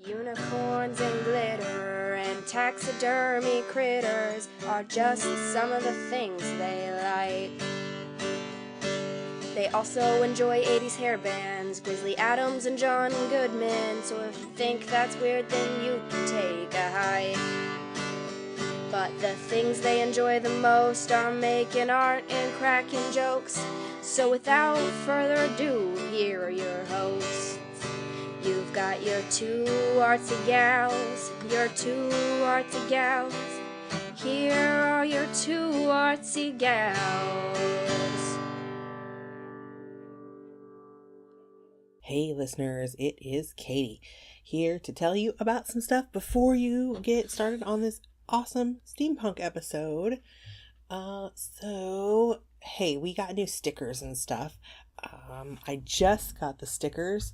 Unicorns and glitter and taxidermy critters are just some of the things they like. They also enjoy 80s hair bands, Grizzly Adams and John Goodman, so if you think that's weird, then you can take a hike. But the things they enjoy the most are making art and cracking jokes, so without further ado, here are your hosts. You've got your two artsy gals, Here are your two artsy gals. Hey listeners, it is Katie here to tell you about some stuff before you get started on this awesome steampunk episode. Hey, we got new stickers and stuff. I just got the stickers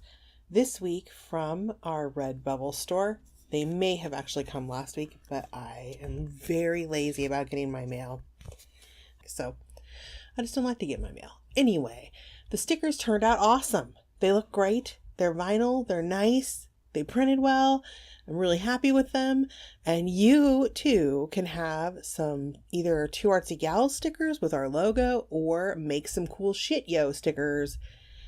this week from our Redbubble store. They may have actually come last week, but I am very lazy about getting my mail. So I just don't like to get my mail. Anyway, the stickers turned out awesome. They look great. They're vinyl. They're nice. They printed well. I'm really happy with them. And you too can have some either Two Artsy Gals stickers with our logo or make some cool shit yo stickers.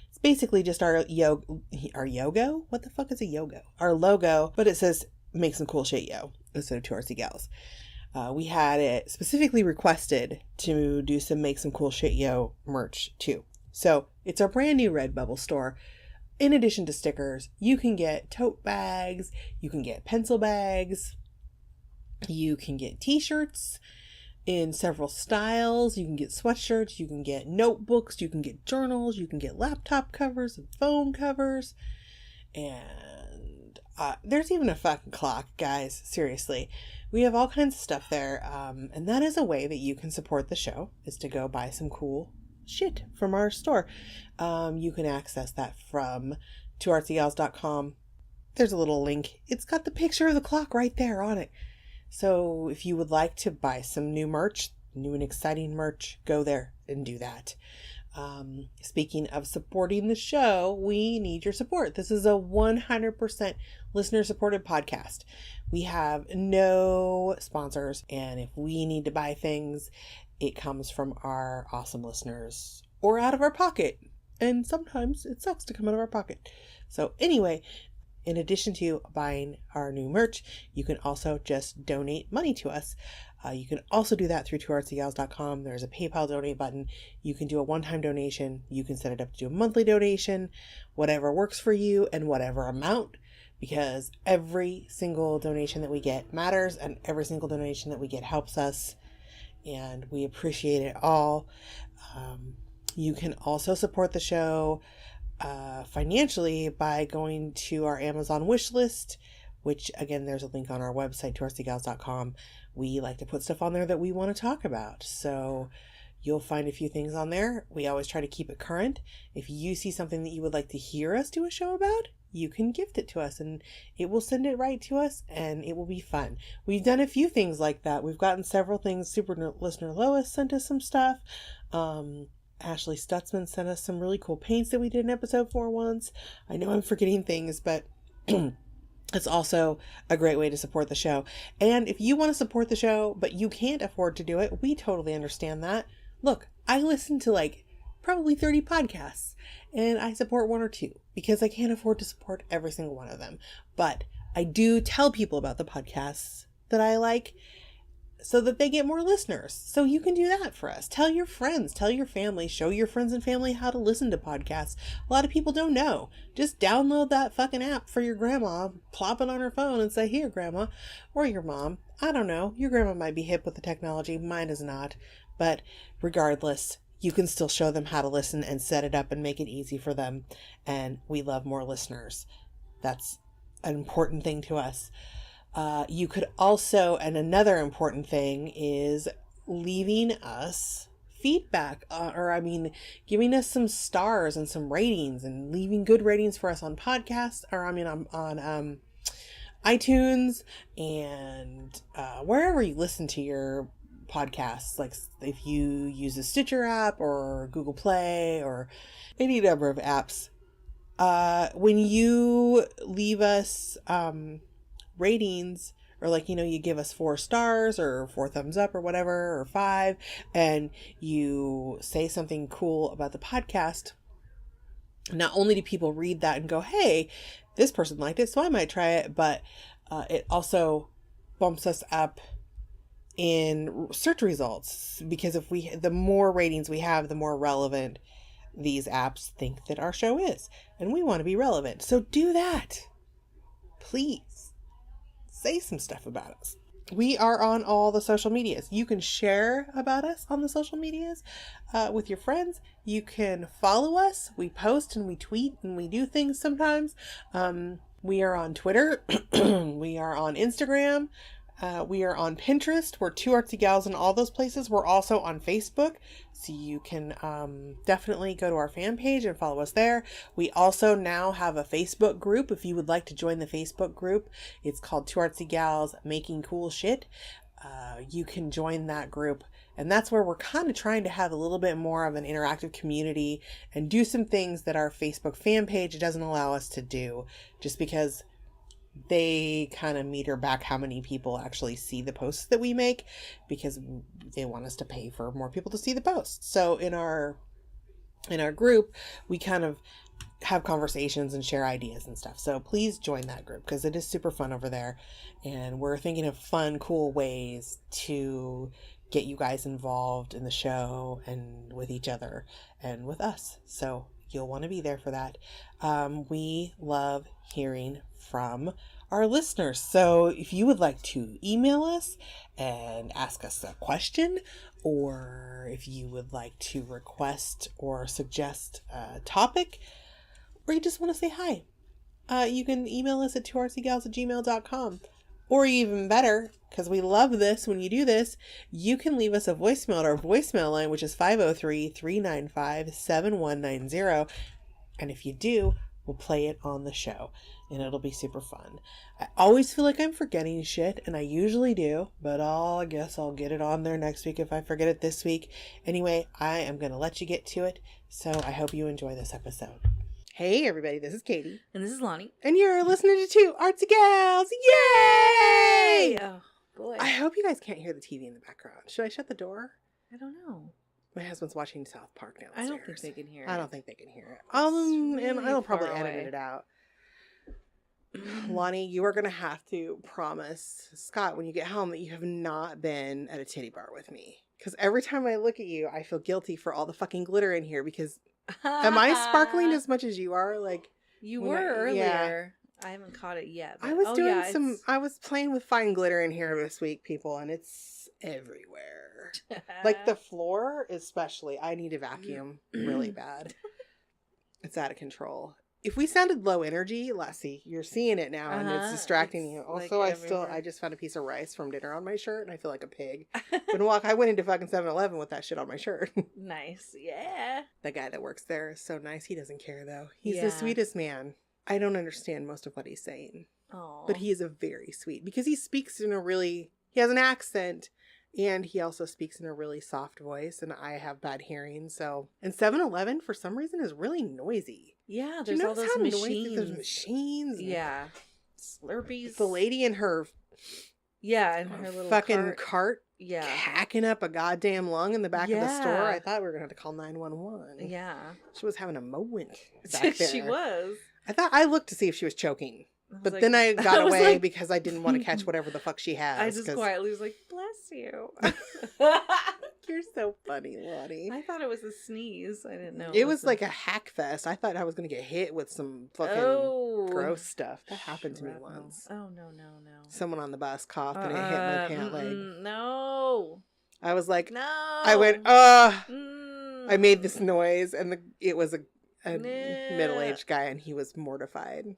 It's basically just our yogo? What the fuck is a yogo? Our logo, but it says make some cool shit yo instead of Two Artsy Gals. We had it specifically requested to do some make some cool shit yo merch too. So it's our brand new Redbubble store. In addition to stickers, you can get tote bags, you can get pencil bags, you can get t-shirts in several styles, you can get sweatshirts, you can get notebooks, you can get journals, you can get laptop covers and phone covers, and there's even a fucking clock, guys. Seriously. We have all kinds of stuff there, and that is a way that you can support the show, is to go buy some cool shit from our store. You can access that from twoartsygals.com. There's a little link. It's got the picture of the clock right there on it. So if you would like to buy some new merch, new and exciting merch, go there and do that. Speaking of supporting the show, we need your support. This is a 100% listener supported podcast. We have no sponsors, and if we need to buy things, it comes from our awesome listeners or out of our pocket. And sometimes it sucks to come out of our pocket. So anyway, in addition to buying our new merch, you can also just donate money to us. You can also do that through twoartsygals.com. There's a PayPal donate button. You can do a one-time donation. You can set it up to do a monthly donation, whatever works for you and whatever amount, because every single donation that we get matters and every single donation that we get helps us, and we appreciate it all. You can also support the show financially by going to our Amazon wish list, which again, there's a link on our website, twoartsygals.com. We like to put stuff on there that we want to talk about. So you'll find a few things on there. We always try to keep it current. If you see something that you would like to hear us do a show about, you can gift it to us and it will send it right to us and it will be fun. We've done a few things like that. We've gotten several things. Super listener Lois sent us some stuff. Ashley Stutzman sent us some really cool paints that we did an episode for once. I know I'm forgetting things, but it's also a great way to support the show. And if you want to support the show, but you can't afford to do it, we totally understand that. Look, I listen to probably 30 podcasts and I support one or two because I can't afford to support every single one of them. But I do tell people about the podcasts that I like so that they get more listeners. So you can do that for us. Tell your friends, tell your family, show your friends and family how to listen to podcasts. A lot of people don't know. Just download that fucking app for your grandma, plop it on her phone and say, here, grandma, or your mom. I don't know. Your grandma might be hip with the technology. Mine is not. But regardless, you can still show them how to listen and set it up and make it easy for them. And we love more listeners. That's an important thing to us. You could also, and another important thing is leaving us feedback, giving us some stars and some ratings and leaving good ratings for us on podcasts, on iTunes and wherever you listen to your podcasts. Like if you use a Stitcher app or Google Play or any number of apps, When you leave us ratings, or like, you give us 4 stars or 4 thumbs up or whatever, or 5, and you say something cool about the podcast, not only do people read that and go, hey, this person liked it, so I might try it, but it also bumps us up in search results, because the more ratings we have, the more relevant these apps think that our show is, and we want to be relevant. So do that. Please say some stuff about us. We are on all the social medias. You can share about us on the social medias with your friends. You can follow us. We post and we tweet and we do things sometimes. We are on Twitter. We are on Instagram. We are on Pinterest. We're Two Artsy Gals in all those places. We're also on Facebook, so you can definitely go to our fan page and follow us there. We also now have a Facebook group. If you would like to join the Facebook group, it's called Two Artsy Gals Making Cool Shit. You can join that group, and that's where we're kind of trying to have a little bit more of an interactive community and do some things that our Facebook fan page doesn't allow us to do, just because they kind of meter back how many people actually see the posts that we make, because they want us to pay for more people to see the posts. So in our group, we kind of have conversations and share ideas and stuff. So please join that group, because it is super fun over there, and we're thinking of fun, cool ways to get you guys involved in the show and with each other and with us. So you'll want to be there for that. We love hearing from our listeners. So if you would like to email us and ask us a question, or if you would like to request or suggest a topic, or you just want to say hi, you can email us at twoartsygals@gmail.com. Or even better, because we love this when you do this, you can leave us a voicemail at our voicemail line, which is 503-395-7190. And if you do, we'll play it on the show, and it'll be super fun. I always feel like I'm forgetting shit, and I usually do, but I guess I'll get it on there next week if I forget it this week. Anyway, I am going to let you get to it, so I hope you enjoy this episode. Hey everybody, this is Katie. And this is Lonnie. And you're listening to Two Artsy Gals. Yay! Oh, boy. I hope you guys can't hear the TV in the background. Should I shut the door? I don't know. My husband's watching South Park downstairs. I don't think they can hear it. I don't think they can hear it. Really and I'll probably far edit away. it out. Lonnie, you are going to have to promise Scott when you get home that you have not been at a titty bar with me. Because every time I look at you, I feel guilty for all the fucking glitter in here, because am I sparkling as much as you are? Like, you when were earlier. Yeah. I haven't caught it yet. I was I was playing with fine glitter in here this week, people, and it's everywhere. Like the floor, especially. I need a vacuum really bad. It's out of control. If we sounded low energy, let's see, you're seeing it now, and it's distracting you. Also, like I just found a piece of rice from dinner on my shirt, and I feel like a pig. I went into fucking 7-Eleven with that shit on my shirt. Nice, yeah. The guy that works there is so nice. He doesn't care, though. He's Yeah. the sweetest man. I don't understand most of what he's saying. Oh, But he is a very sweet, because he speaks in he has an accent, and he also speaks in a really soft voice, and I have bad hearing, so. And 7-Eleven, for some reason, is really noisy. yeah. Do you There's all notice those how machines. noisy those machines? Yeah, Slurpees. The lady in her Yeah, and her little fucking cart. cart Yeah, hacking up a goddamn lung in the back of the store. Yeah. I thought we were going to have to call 911. yeah. She was having a moment back there. She was. I looked to see if she was choking. I was But like- then I got was away like- because I didn't want to catch whatever the fuck she has. I just 'cause quietly was like, "Bless you." You're so funny, Lottie. I thought it was a sneeze. I didn't know. It was like a hack fest. I thought I was going to get hit with some fucking gross stuff. That happened to me Shrapnel. once. Oh, no. Someone on the bus coughed and it hit my pant leg. No. I was like, No. I went, Mm. I made this noise, and it was a Nah. middle-aged guy, and he was mortified.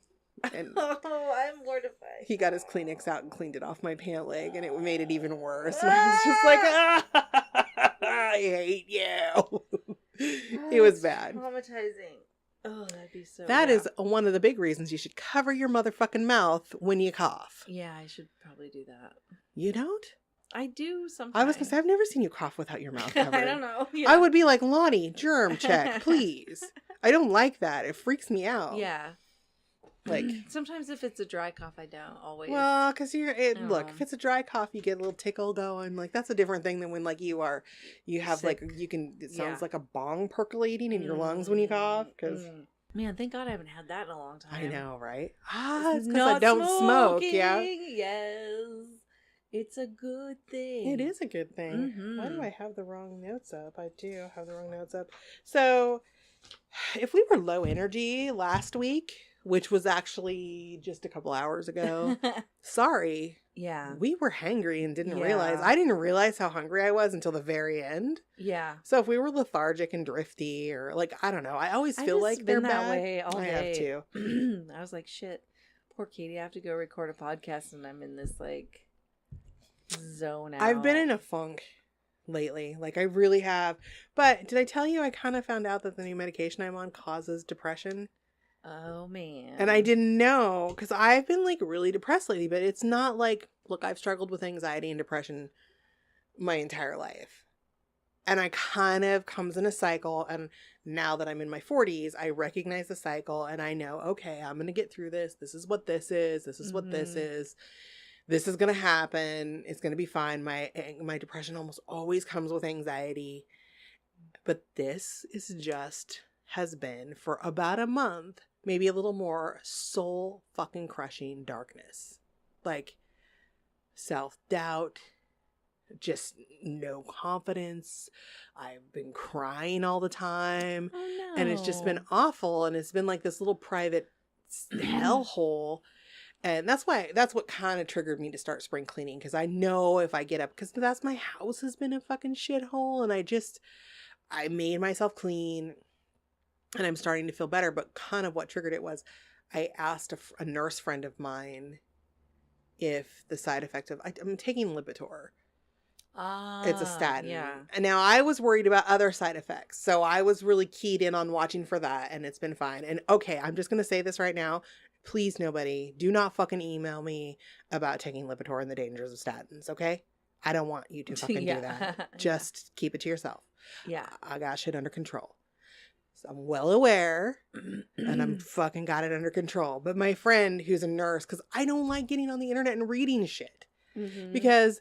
And Oh, I'm mortified. he got his Kleenex out and cleaned it off my pant leg, and it made it even worse. And I was just like, I hate you. It was bad. Traumatizing. Oh, that'd be so. That yeah. is one of the big reasons you should cover your motherfucking mouth when you cough. Yeah, I should probably do that. You don't? I do sometimes. I was going to say, I've never seen you cough without your mouth covered. I don't know. Yeah. I would be like, Lonnie, germ check, please. I don't like that. It freaks me out. Yeah. Like, sometimes if it's a dry cough, I don't always. well, because look, if it's a dry cough, you get a little tickle going. Like, that's a different thing than when, like, you have, Sick. like, it sounds like a bong percolating in your lungs when you cough. Because, man, thank God I haven't had that in a long time. I know, right? It's because Not I don't smoke. Yeah. Yes. It's a good thing. It is a good thing. Mm-hmm. Why do I have the wrong notes up? I do have the wrong notes up. So, if we were low energy last week, which was actually just a couple hours ago, sorry. Yeah. We were hangry and didn't Yeah. realize. I didn't realize how hungry I was until the very end. Yeah. So if we were lethargic and drifty, or like, I don't know, I always feel like been they're that bad. way all I day. have too. I was like, shit, poor Katie, I have to go record a podcast and I'm in this like zone out. I've been in a funk lately. Like, I really have. But did I tell you I kind of found out that the new medication I'm on causes depression? Oh, man. And I didn't know, because I've been like really depressed lately, but it's not like, look, I've struggled with anxiety and depression my entire life. And I kind of comes in a cycle. And now that I'm in my 40s, I recognize the cycle and I know, okay, I'm going to get through this. This is what this is. This is what this is. This is going to happen. It's going to be fine. My depression almost always comes with anxiety. But this is just has been for about a month, maybe a little more, soul fucking crushing darkness. Like self-doubt, just no confidence. I've been crying all the time. Oh, no. And it's just been awful. And it's been like this little private hellhole. And that's what kind of triggered me to start spring cleaning. Because I know if I get up, because my house has been a fucking shithole. And I made myself clean. And I'm starting to feel better. But kind of what triggered it was I asked a nurse friend of mine if the side effect of, I'm taking Lipitor. It's a statin. Yeah. And now I was worried about other side effects. So I was really keyed in on watching for that. And it's been fine. And okay, I'm just going to say this right now. Please, nobody, do not fucking email me about taking Lipitor and the dangers of statins, okay? I don't want you to fucking do that. Just keep it to yourself. Yeah. I got shit under control. So I'm well aware, and I'm fucking got it under control. But my friend who's a nurse, because I don't like getting on the internet and reading shit. Mm-hmm. Because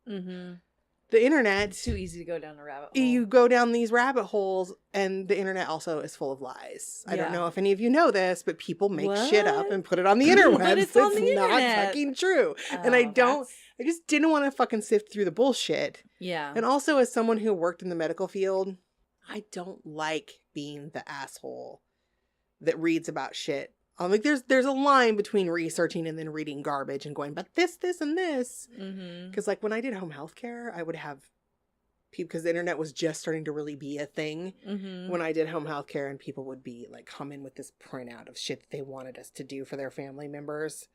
the internet, It's too easy to go down a rabbit hole. you go down these rabbit holes, and the internet also is full of lies. I don't Yeah. know if any of you know this, but people make What? shit up and put it on the interwebs. But it's on the not internet. fucking true. And Oh, I just didn't want to fucking sift through the bullshit. Yeah. And also, as someone who worked in the medical field, I don't like being the asshole that reads about shit. Like, there's a line between researching and then reading garbage and going, but this, and this. Because, like, when I did home health care, I would have people, because the internet was just starting to really be a thing. When I did home health care, and people would be, like, come in with this printout of shit that they wanted us to do for their family members.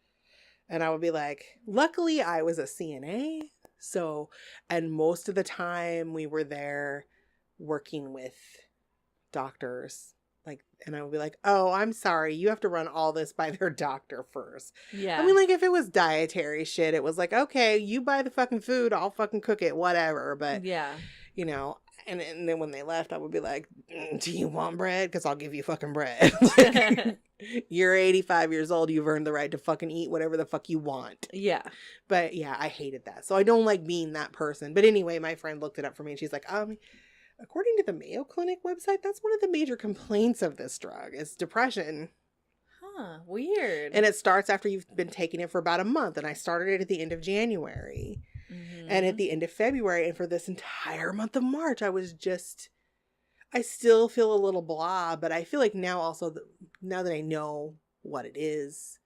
And I would be like, luckily, I was a CNA. So, and most of the time we were there working with doctors. Like, and I would be like, oh, I'm sorry, you have to run all this by their doctor first. Yeah. I mean, like, if it was dietary shit, it was like, okay, you buy the fucking food, I'll fucking cook it, whatever. But, yeah. you know, and then when they left, I would be like, do you want bread? Because I'll give you fucking bread. Like, you're 85 years old, you've earned the right to fucking eat whatever the fuck you want. Yeah. But yeah, I hated that. So I don't like being that person. But anyway, my friend looked it up for me, and she's like, according to the Mayo Clinic website, that's one of the major complaints of this drug is depression. Huh. Weird. And it starts after you've been taking it for about a month. And I started it at the end of January. And at the end of February. And for this entire month of March, I still feel a little blah. But I feel like now also, now that I know what it is,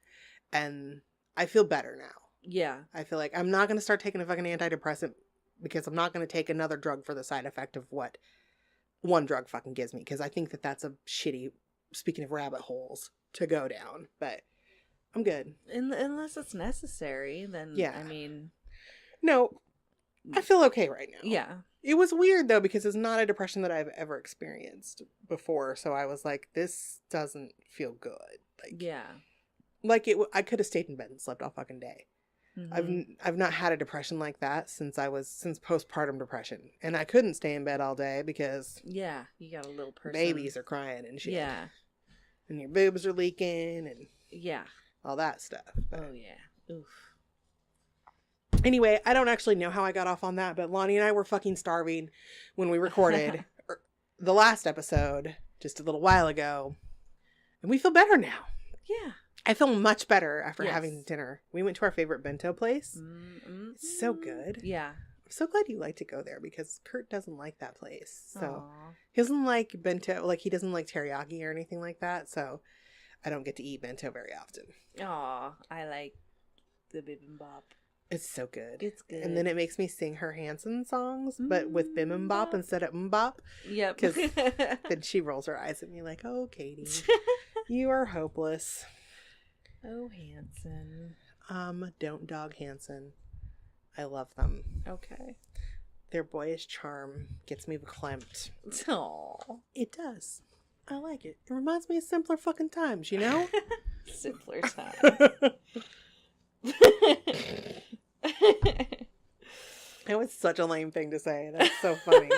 and I feel better now. Yeah. I feel like I'm not going to start taking a fucking antidepressant, because I'm not going to take another drug for the side effect of what one drug fucking gives me. Because I think that that's a shitty, speaking of rabbit holes, to go down. But I'm good. Unless it's necessary, then, Yeah. I mean. No, I feel okay right now. Yeah. It was weird, though, because it's not a depression that I've ever experienced before. So I was like, this doesn't feel good. Like, Yeah. like I could have stayed in bed and slept all fucking day. I've not had a depression like that since postpartum depression, and I couldn't stay in bed all day because you got a little person. Babies are crying and shit. Yeah, and your boobs are leaking and all that stuff. But oh yeah, oof. Anyway, I don't actually know how I got off on that, but Lonnie and I were fucking starving when we recorded the last episode just a little while ago, and we feel better now. Yeah. I feel much better after having dinner. We went to our favorite bento place. It's so good. Yeah. I'm so glad you like to go there because Kurt doesn't like that place. So Aww. he doesn't like bento, like he doesn't like teriyaki or anything like that. So I don't get to eat bento very often. Aw, I like the bibimbap. It's so good. It's good. And then it makes me sing her Hanson songs, but with bibimbap instead of mbop. Yep. Because then she rolls her eyes at me like, oh, Katie, you are hopeless. Oh, Hanson. Don't dog Hanson. I love them. Okay. Their boyish charm gets me verklempt. Aww. It does. I like it. It reminds me of simpler fucking times, you know? Simpler times. That was such a lame thing to say. That's so funny.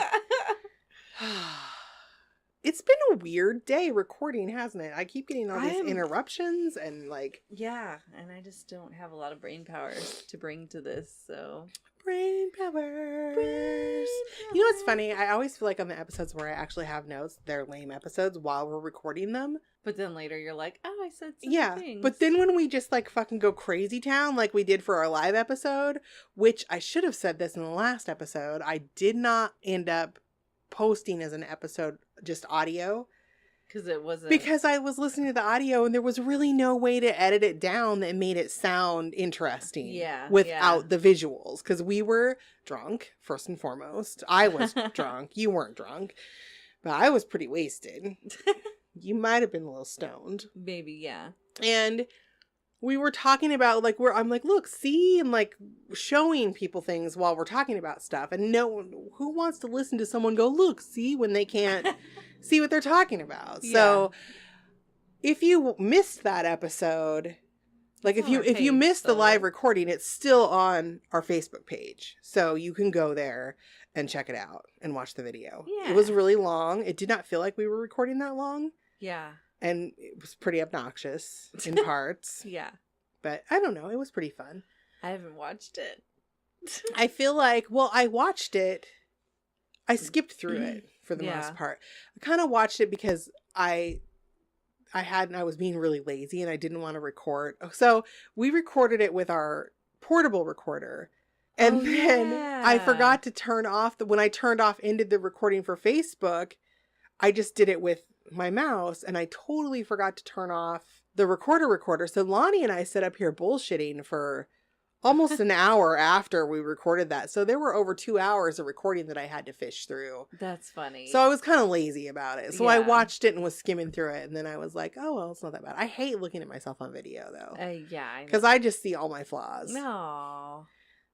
It's been a weird day recording, hasn't it? I keep getting all these interruptions and like... Yeah, and I just don't have a lot of brain power to bring to this, so... Brain powers. You know what's funny? I always feel like on the episodes where I actually have notes, they're lame episodes while we're recording them. But then later you're like, oh, I said some things. But then when we just like fucking go crazy town like we did for our live episode, which I should have said this in the last episode, I did not end up posting as an episode just audio. Because I was listening to the audio and there was really no way to edit it down that made it sound interesting. Yeah. Without the visuals. Because we were drunk, first and foremost. I was drunk. You weren't drunk. But I was pretty wasted. You might have been a little stoned. Maybe, yeah. And we were talking about, like, I'm like, look, see? And, like, showing people things while we're talking about stuff. And no one, who wants to listen to someone go, look, see? When they can't see what they're talking about. Yeah. So, if you missed that episode, like, if you missed the live recording, it's still on our Facebook page. So, you can go there and check it out and watch the video. Yeah. It was really long. It did not feel like we were recording that long. Yeah. And it was pretty obnoxious in parts. Yeah. But I don't know. It was pretty fun. I haven't watched it. I feel like, well, I watched it. I skipped through it for the most part. I kind of watched it because I was being really lazy and I didn't want to record. So we recorded it with our portable recorder. And then I forgot to turn off when I turned off, ended the recording for Facebook, I just did it with my mouse and I totally forgot to turn off the recorder. So Lonnie and I sat up here bullshitting for almost an hour after we recorded that. So there were over 2 hours of recording that I had to fish through. That's funny. So I was kind of lazy about it. So I watched it and was skimming through it. And then I was like, oh, well, it's not that bad. I hate looking at myself on video though. Yeah. Because I just see all my flaws. No.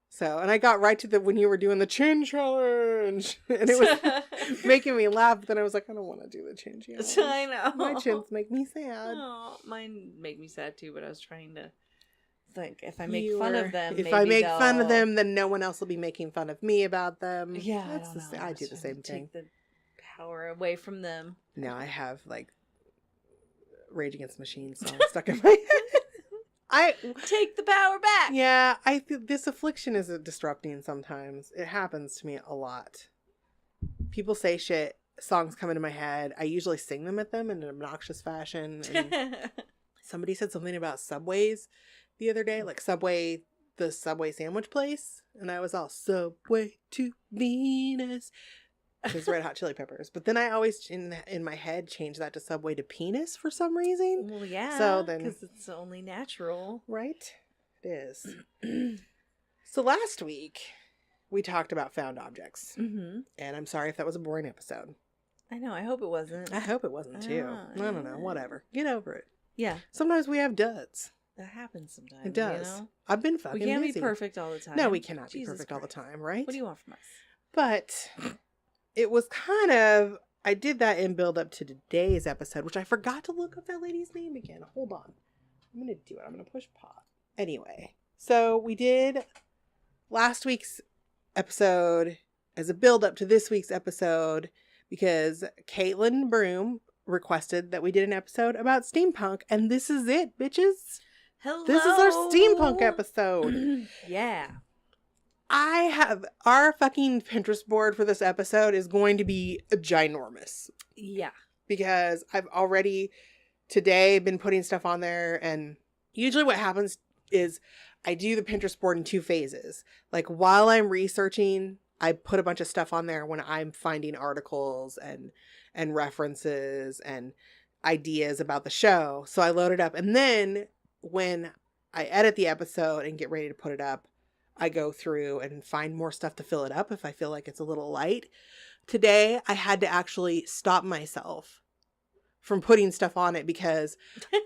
So, and I got right to when you were doing the chin challenge. And it was making me laugh. But then I was like, I don't want to do the chin challenge. I know. My chins make me sad. Oh, mine make me sad too, but I was trying to think if I make fun of them. If I make fun of them, then no one else will be making fun of me about them. Yeah. I do the same thing. Take the power away from them. Now I have like Rage Against the Machine song stuck in my head. I take the power back. Yeah, I think this affliction is disrupting sometimes. It happens to me a lot. People say shit, songs come into my head. I usually sing them at them in an obnoxious fashion. And somebody said something about Subways the other day, like Subway, the Subway sandwich place, and I was all Subway to Venus. It's Red Hot Chili Peppers. But then I always, in my head, change that to Subway to penis for some reason. Well, yeah. So then, because it's only natural. Right? It is. So last week, we talked about found objects. Mm-hmm. And I'm sorry if that was a boring episode. I know. I hope it wasn't. I hope it wasn't, too. I don't know. Whatever. Get over it. Yeah. Sometimes we have duds. That happens sometimes. It does. You know? I've been fucking busy. We can't be perfect all the time. No, we cannot be perfect all the time, right? What do you want from us? But it was kind of, I did that in build up to today's episode, which I forgot to look up that lady's name again. Hold on. I'm going to do it. I'm going to push pause. Anyway, So we did last week's episode as a build up to this week's episode because Caitlin Broom requested that we did an episode about steampunk, and this is it, bitches. Hello. This is our steampunk episode. Yeah. I have our fucking Pinterest board for this episode is going to be ginormous Yeah. because I've already today been putting stuff on there, and usually what happens is I do the Pinterest board in 2 phases. Like while I'm researching, I put a bunch of stuff on there when I'm finding articles and references and ideas about the show. So I load it up, and then when I edit the episode and get ready to put it up, I go through and find more stuff to fill it up if I feel like it's a little light. Today, I had to actually stop myself from putting stuff on it because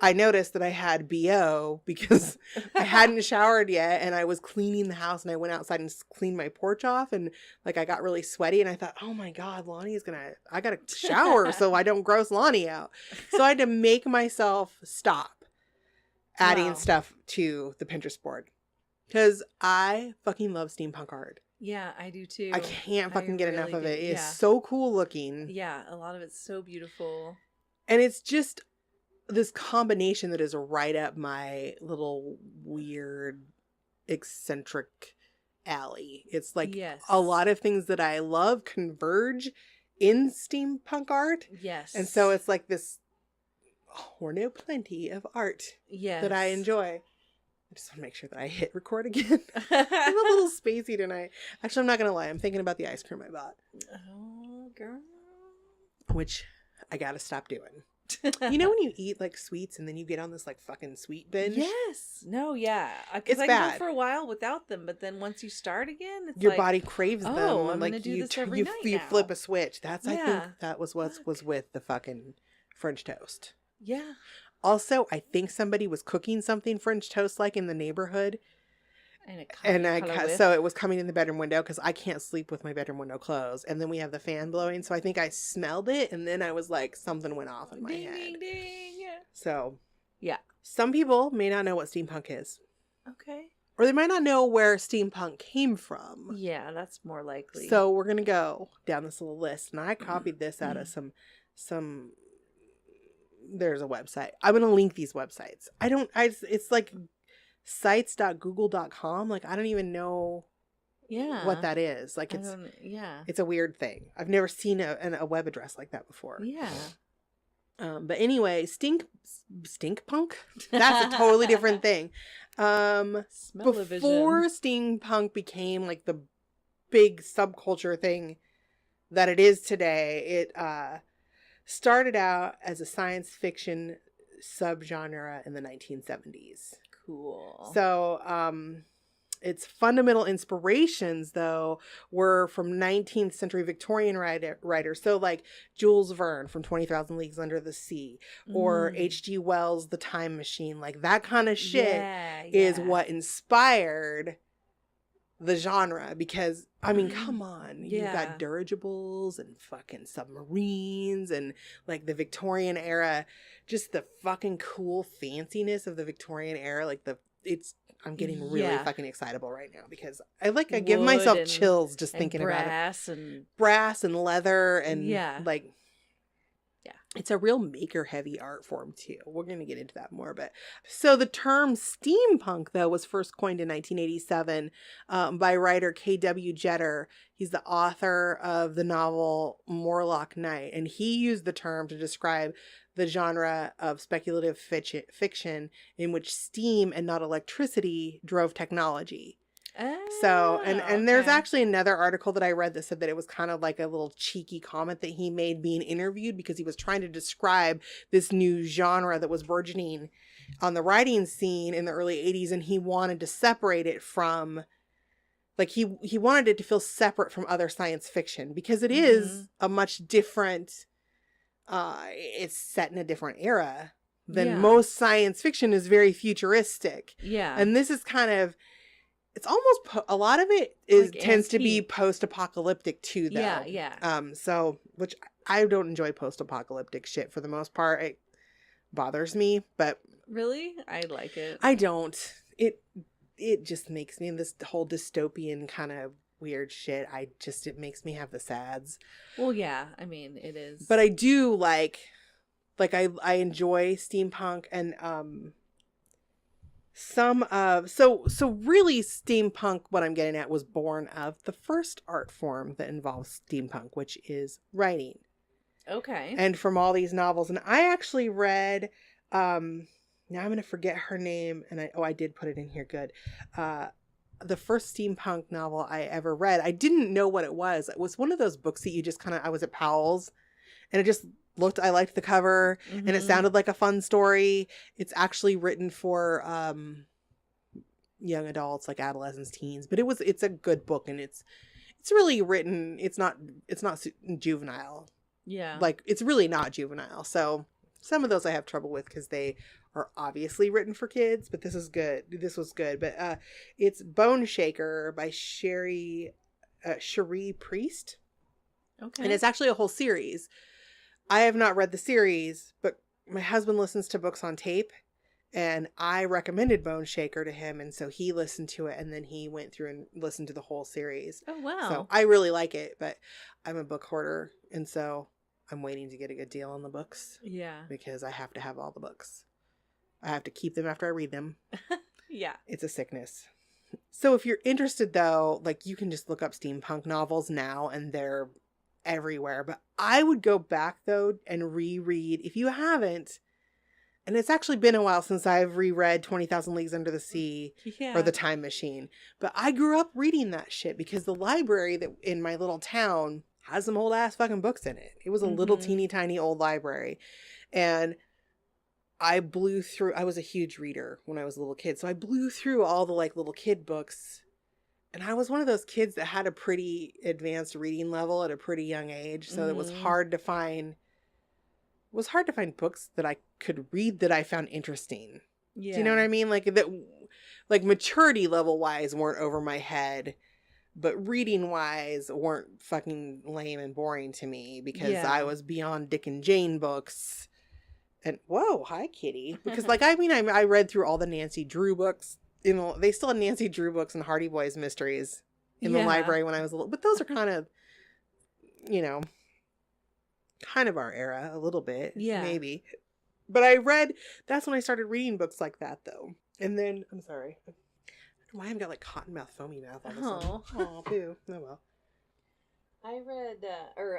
I noticed that I had BO because I hadn't showered yet, and I was cleaning the house, and I went outside and cleaned my porch off, and like I got really sweaty, and I thought, oh my God, I gotta shower so I don't gross Lonnie out. So I had to make myself stop adding stuff to the Pinterest board because I fucking love steampunk art. Yeah, I do too. I can't fucking get enough of it. It is Yeah. so cool looking. Yeah, a lot of it's so beautiful. And it's just this combination that is right up my little weird, eccentric alley. It's like Yes. a lot of things that I love converge in steampunk art. Yes. And so it's like this horno plenty of art yes. that I enjoy. I just want to make sure that I hit record again. I'm a little spacey tonight. Actually, I'm not going to lie. I'm thinking about the ice cream I bought. Oh, girl. Which I got to stop doing. You know when you eat like sweets and then you get on this like fucking sweet binge? Yes. No, yeah. Because It's I bad. go for a while without them, but then once you start again, it's Your like, body craves them. oh, I'm like gonna do you, this every you, night you now. flip a switch. That's I think Yeah. that was what was with the fucking French toast. Yeah. Also, I think somebody was cooking something French toast like in the neighborhood. So it was coming in the bedroom window because I can't sleep with my bedroom window closed. And then we have the fan blowing. So I think I smelled it. And then I was like, something went off in my ding, head. ding, ding. Yeah. So Yeah. some people may not know what steampunk is. Okay. Or they might not know where steampunk came from. Yeah, that's more likely. So we're going to go down this little list. And I copied this out of some there's a website. I'm going to link these websites. It's like sites.google.com. Like, I don't even know what that is. Like, it's a weird thing. I've never seen a web address like that before. Yeah. But anyway, stinkpunk? That's a totally different thing. Smell-o-vision. Before steampunk became like the big subculture thing that it is today, it started out as a science fiction subgenre in the 1970s. Cool. So, its fundamental inspirations, though, were from 19th century Victorian writers. So, like Jules Verne from 20,000 Leagues Under the Sea, or H.G. Wells' The Time Machine. Like, that kind of shit is what inspired the genre. Because, I mean, come on. You've got dirigibles and fucking submarines and, like, the Victorian era. Just the fucking cool fanciness of the Victorian era. Like, I'm getting really fucking excitable right now because I give myself chills just thinking about it. Brass and leather and it's a real maker heavy art form too. We're going to get into that more, but so the term steampunk though was first coined in 1987 by writer K.W. Jeter. He's the author of the novel Morlock Night, and he used the term to describe the genre of speculative fiction in which steam and not electricity drove technology. So, and there's actually another article that I read that said that it was kind of like a little cheeky comment that he made being interviewed because he was trying to describe this new genre that was burgeoning on the writing scene in the early 80s, and he wanted to separate it from, like, he wanted it to feel separate from other science fiction because it is a much different, it's set in a different era than most science fiction is very futuristic. Yeah. And this is kind of, it's almost a lot of it is like tends to be post-apocalyptic too, though. Yeah. So, which I don't enjoy post-apocalyptic shit for the most part. It bothers me, but really, I like it. I don't. it just makes me this whole dystopian kind of weird shit. It makes me have the sads. Well, yeah, I mean, it is. But I do like I enjoy steampunk and some of so really steampunk, what I'm getting at, was born of the first art form that involves steampunk, which is writing. Okay. And from all these novels, and I actually read now I'm going to forget her name, and I did put it in here, good. The first steampunk novel I ever read, I didn't know what it was. It was one of those books that you just kind of, I was at Powell's and it just I liked the cover and it sounded like a fun story. It's actually written for young adults, like adolescents, teens, but it's a good book, and it's really written. It's not juvenile. Yeah. Like, it's really not juvenile. So some of those I have trouble with because they are obviously written for kids, but this is good. This was good. But it's Bone Shaker by Cherie Priest. Okay. And it's actually a whole series. I have not read the series, but my husband listens to books on tape, and I recommended Bone Shaker to him, and so he listened to it, and then he went through and listened to the whole series. Oh, wow. So I really like it, but I'm a book hoarder, and so I'm waiting to get a good deal on the books. Yeah. Because I have to have all the books. I have to keep them after I read them. Yeah. It's a sickness. So if you're interested, though, like, you can just look up steampunk novels now, and they're everywhere. But I would go back, though, and reread, if you haven't, and it's actually been a while since I've reread 20,000 Leagues Under the Sea or The Time Machine. But I grew up reading that shit because the library that in my little town has some old ass fucking books in it. It was a little teeny tiny old library. And I blew through, I was a huge reader when I was a little kid. So I blew through all the like little kid books. And I was one of those kids that had a pretty advanced reading level at a pretty young age. So it was hard to find books that I could read that I found interesting. Yeah. Do you know what I mean? Like that, like maturity level wise weren't over my head, but reading wise weren't fucking lame and boring to me because I was beyond Dick and Jane books. And whoa, hi Kitty. Because like, I mean, I read through all the Nancy Drew books. You know, they still had Nancy Drew books and Hardy Boys mysteries in the library when I was a little, but those are kind of, you know, kind of our era a little bit. Yeah. Maybe. But that's when I started reading books like that though. And then, I'm sorry. I don't know why I've got like cotton mouth, foamy mouth all of a sudden. Oh, boo. Oh well. I read,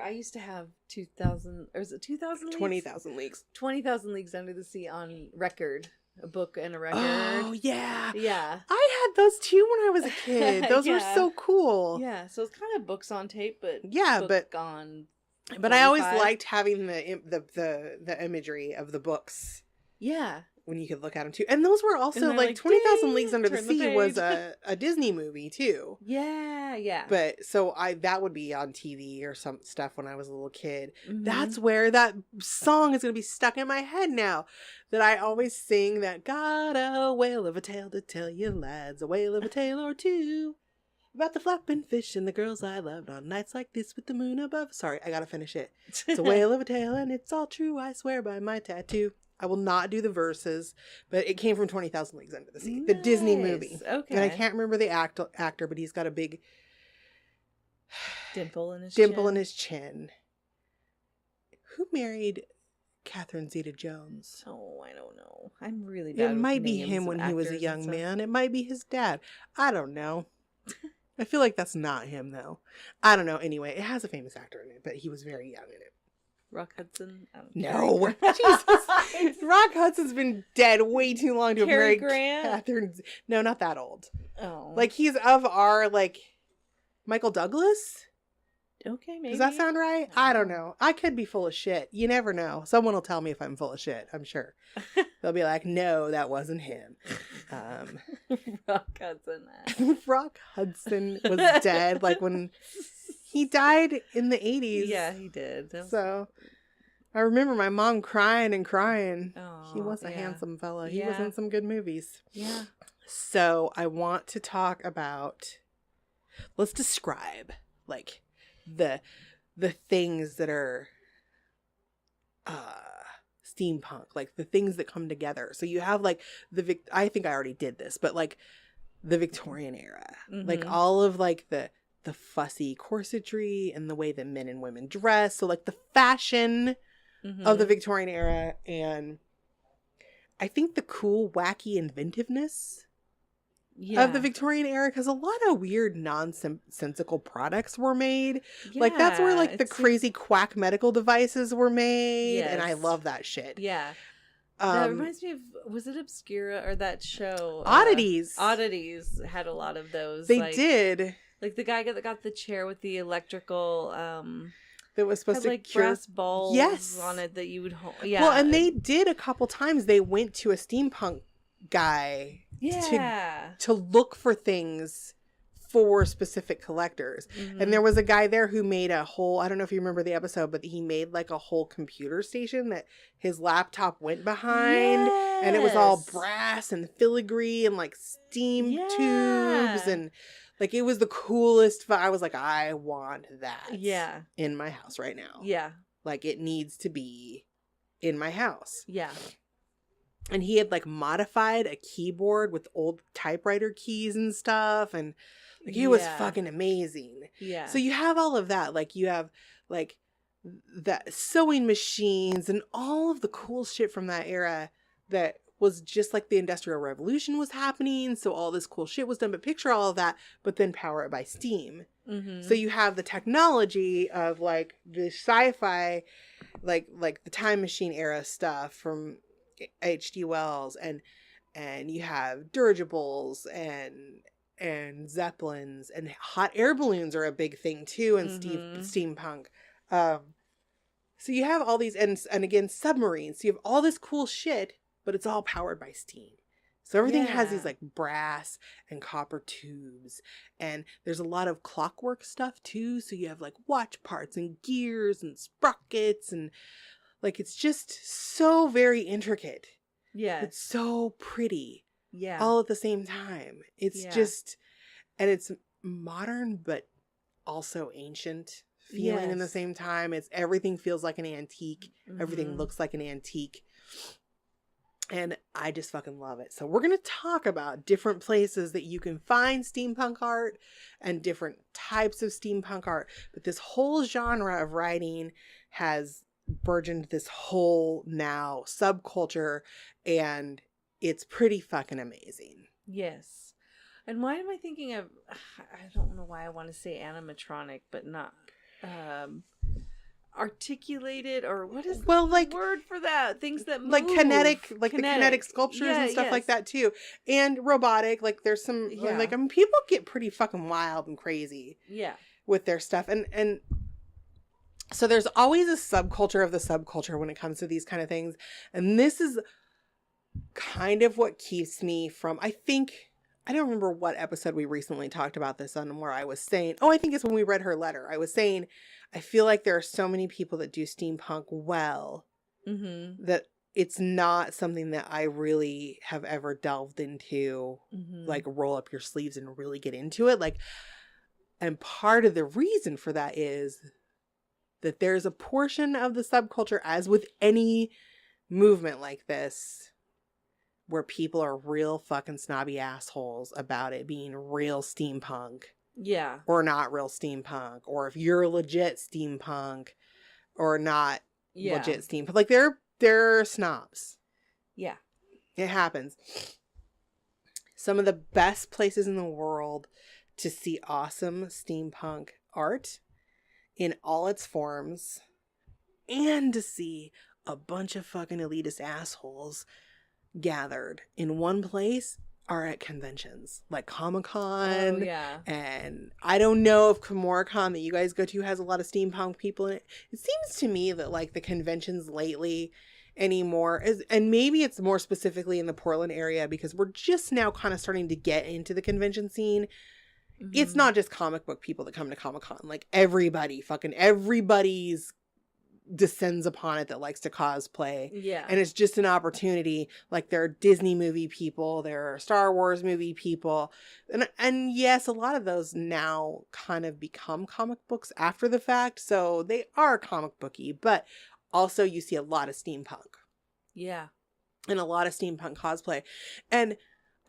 I used to have 2,000, or is it 2,000 Leagues? 20,000 Leagues. 20,000 Leagues Under the Sea on record. A book and a record. Oh, yeah. Yeah. I had those too when I was a kid. Those were so cool. Yeah, so it's kind of books on tape, but on. But I always liked having the imagery of the books. Yeah. When you could look at them too. And those were also like 20,000 Leagues Under the Sea was a Disney movie too. Yeah, yeah. But so that would be on TV or some stuff when I was a little kid. That's where that song is going to be stuck in my head now. That I always sing that, got a whale of a tale to tell you lads, a whale of a tale or two. About the flapping fish and the girls I loved on nights like this with the moon above. Sorry, I gotta finish it. It's a whale of a tale and it's all true, I swear by my tattoo. I will not do the verses, but it came from 20,000 Leagues Under the Sea, the Disney movie. Okay. And I can't remember the actor, but he's got a big dimple in his chin. Who married Catherine Zeta-Jones? Oh, I don't know. I'm really bad. It might be him when he was a young man. It might be his dad. I don't know. I feel like that's not him, though. I don't know. Anyway, it has a famous actor in it, but he was very young in it. Rock Hudson? No. Jesus. Rock Hudson's been dead way too long to have married Catherine. No, not that old. Oh. Like, he's of our, like, Michael Douglas? Okay, maybe. Does that sound right? I don't know. I could be full of shit. You never know. Someone will tell me if I'm full of shit, I'm sure. They'll be like, no, that wasn't him. Rock Hudson. Rock Hudson was dead, like, when he died in the 80s. Yeah, he did. So I remember my mom crying and crying. Oh, he was a handsome fella. He Yeah. was in some good movies. Yeah. So I want to talk about, let's describe, like, the things that are steampunk, like the things that come together. So you have like I think I already did this, but like the Victorian era. Like Mm-hmm. all of like the fussy corsetry and the way that men and women dress. So like the fashion of the Victorian era, and I think the cool, wacky inventiveness of the Victorian era, because a lot of weird nonsensical products were made. Like that's where like the crazy quack medical devices were made, and I love that shit. Yeah. That reminds me of, was it Obscura or that show? Oddities. Oddities had a lot of those. They did. Like the guy that got the chair with the electrical, that was supposed to like cure brass balls on it that you would hold. Yeah. Well, and they did a couple times. They went to a steampunk guy to look for things for specific collectors. Mm-hmm. And there was a guy there who made a whole, I don't know if you remember the episode, but he made like a whole computer station that his laptop went behind. Yes. And it was all brass and filigree and like steam tubes, and like it was the coolest. I was like, I want that in my house right now. Yeah. Like it needs to be in my house. Yeah. And he had like modified a keyboard with old typewriter keys and stuff, and like it was fucking amazing. Yeah. So you have all of that. Like you have like that sewing machines and all of the cool shit from that era that was just like the Industrial Revolution was happening. So all this cool shit was done. But picture all of that, but then power it by steam. Mm-hmm. So you have the technology of like the sci-fi, like the time machine era stuff from H.G. Wells, and you have dirigibles and zeppelins, and hot air balloons are a big thing too in steampunk. So you have all these, and again submarines. So you have all this cool shit, but it's all powered by steam. So everything has these like brass and copper tubes, and there's a lot of clockwork stuff too. So you have like watch parts and gears and sprockets, and like it's just so very intricate. Yeah. It's so pretty. Yeah. All at the same time. It's just, and it's modern but also ancient feeling in the same time. It's everything feels like an antique. Mm-hmm. Everything looks like an antique. And I just fucking love it. So we're going to talk about different places that you can find steampunk art and different types of steampunk art. But this whole genre of writing has burgeoned this whole now subculture, and it's pretty fucking amazing. Yes. And why am I thinking of, I don't know why I want to say animatronic, but not articulated, or what is the word for that? Things that move. Like kinetic, the kinetic sculptures and stuff like that too. And robotic, like there's some, like, I mean, people get pretty fucking wild and crazy. Yeah. With their stuff. And so there's always a subculture of the subculture when it comes to these kind of things. And this is kind of what keeps me from, I don't remember what episode we recently talked about this on, where I was saying, I think it's when we read her letter. I was saying, I feel like there are so many people that do steampunk well, that it's not something that I really have ever delved into, like roll up your sleeves and really get into it. Like, and part of the reason for that is that there's a portion of the subculture, as with any movement like this, where people are real fucking snobby assholes about it being real steampunk. Yeah. Or not real steampunk. Or if you're legit steampunk or not legit steampunk. Like they're snobs. Yeah. It happens. Some of the best places in the world to see awesome steampunk art in all its forms, and to see a bunch of fucking elitist assholes gathered in one place, are at conventions like Comic-Con. And I don't know if Komoricon that you guys go to has a lot of steampunk people in it. It seems to me that like the conventions lately anymore is, and maybe it's more specifically in the Portland area because we're just now kind of starting to get into the convention scene. It's not just comic book people that come to Comic-Con. Like everybody's descends upon it that likes to cosplay. Yeah. And it's just an opportunity. Like there are Disney movie people, there are Star Wars movie people. And yes, a lot of those now kind of become comic books after the fact. So they are comic booky, but also you see a lot of steampunk. Yeah. And a lot of steampunk cosplay. And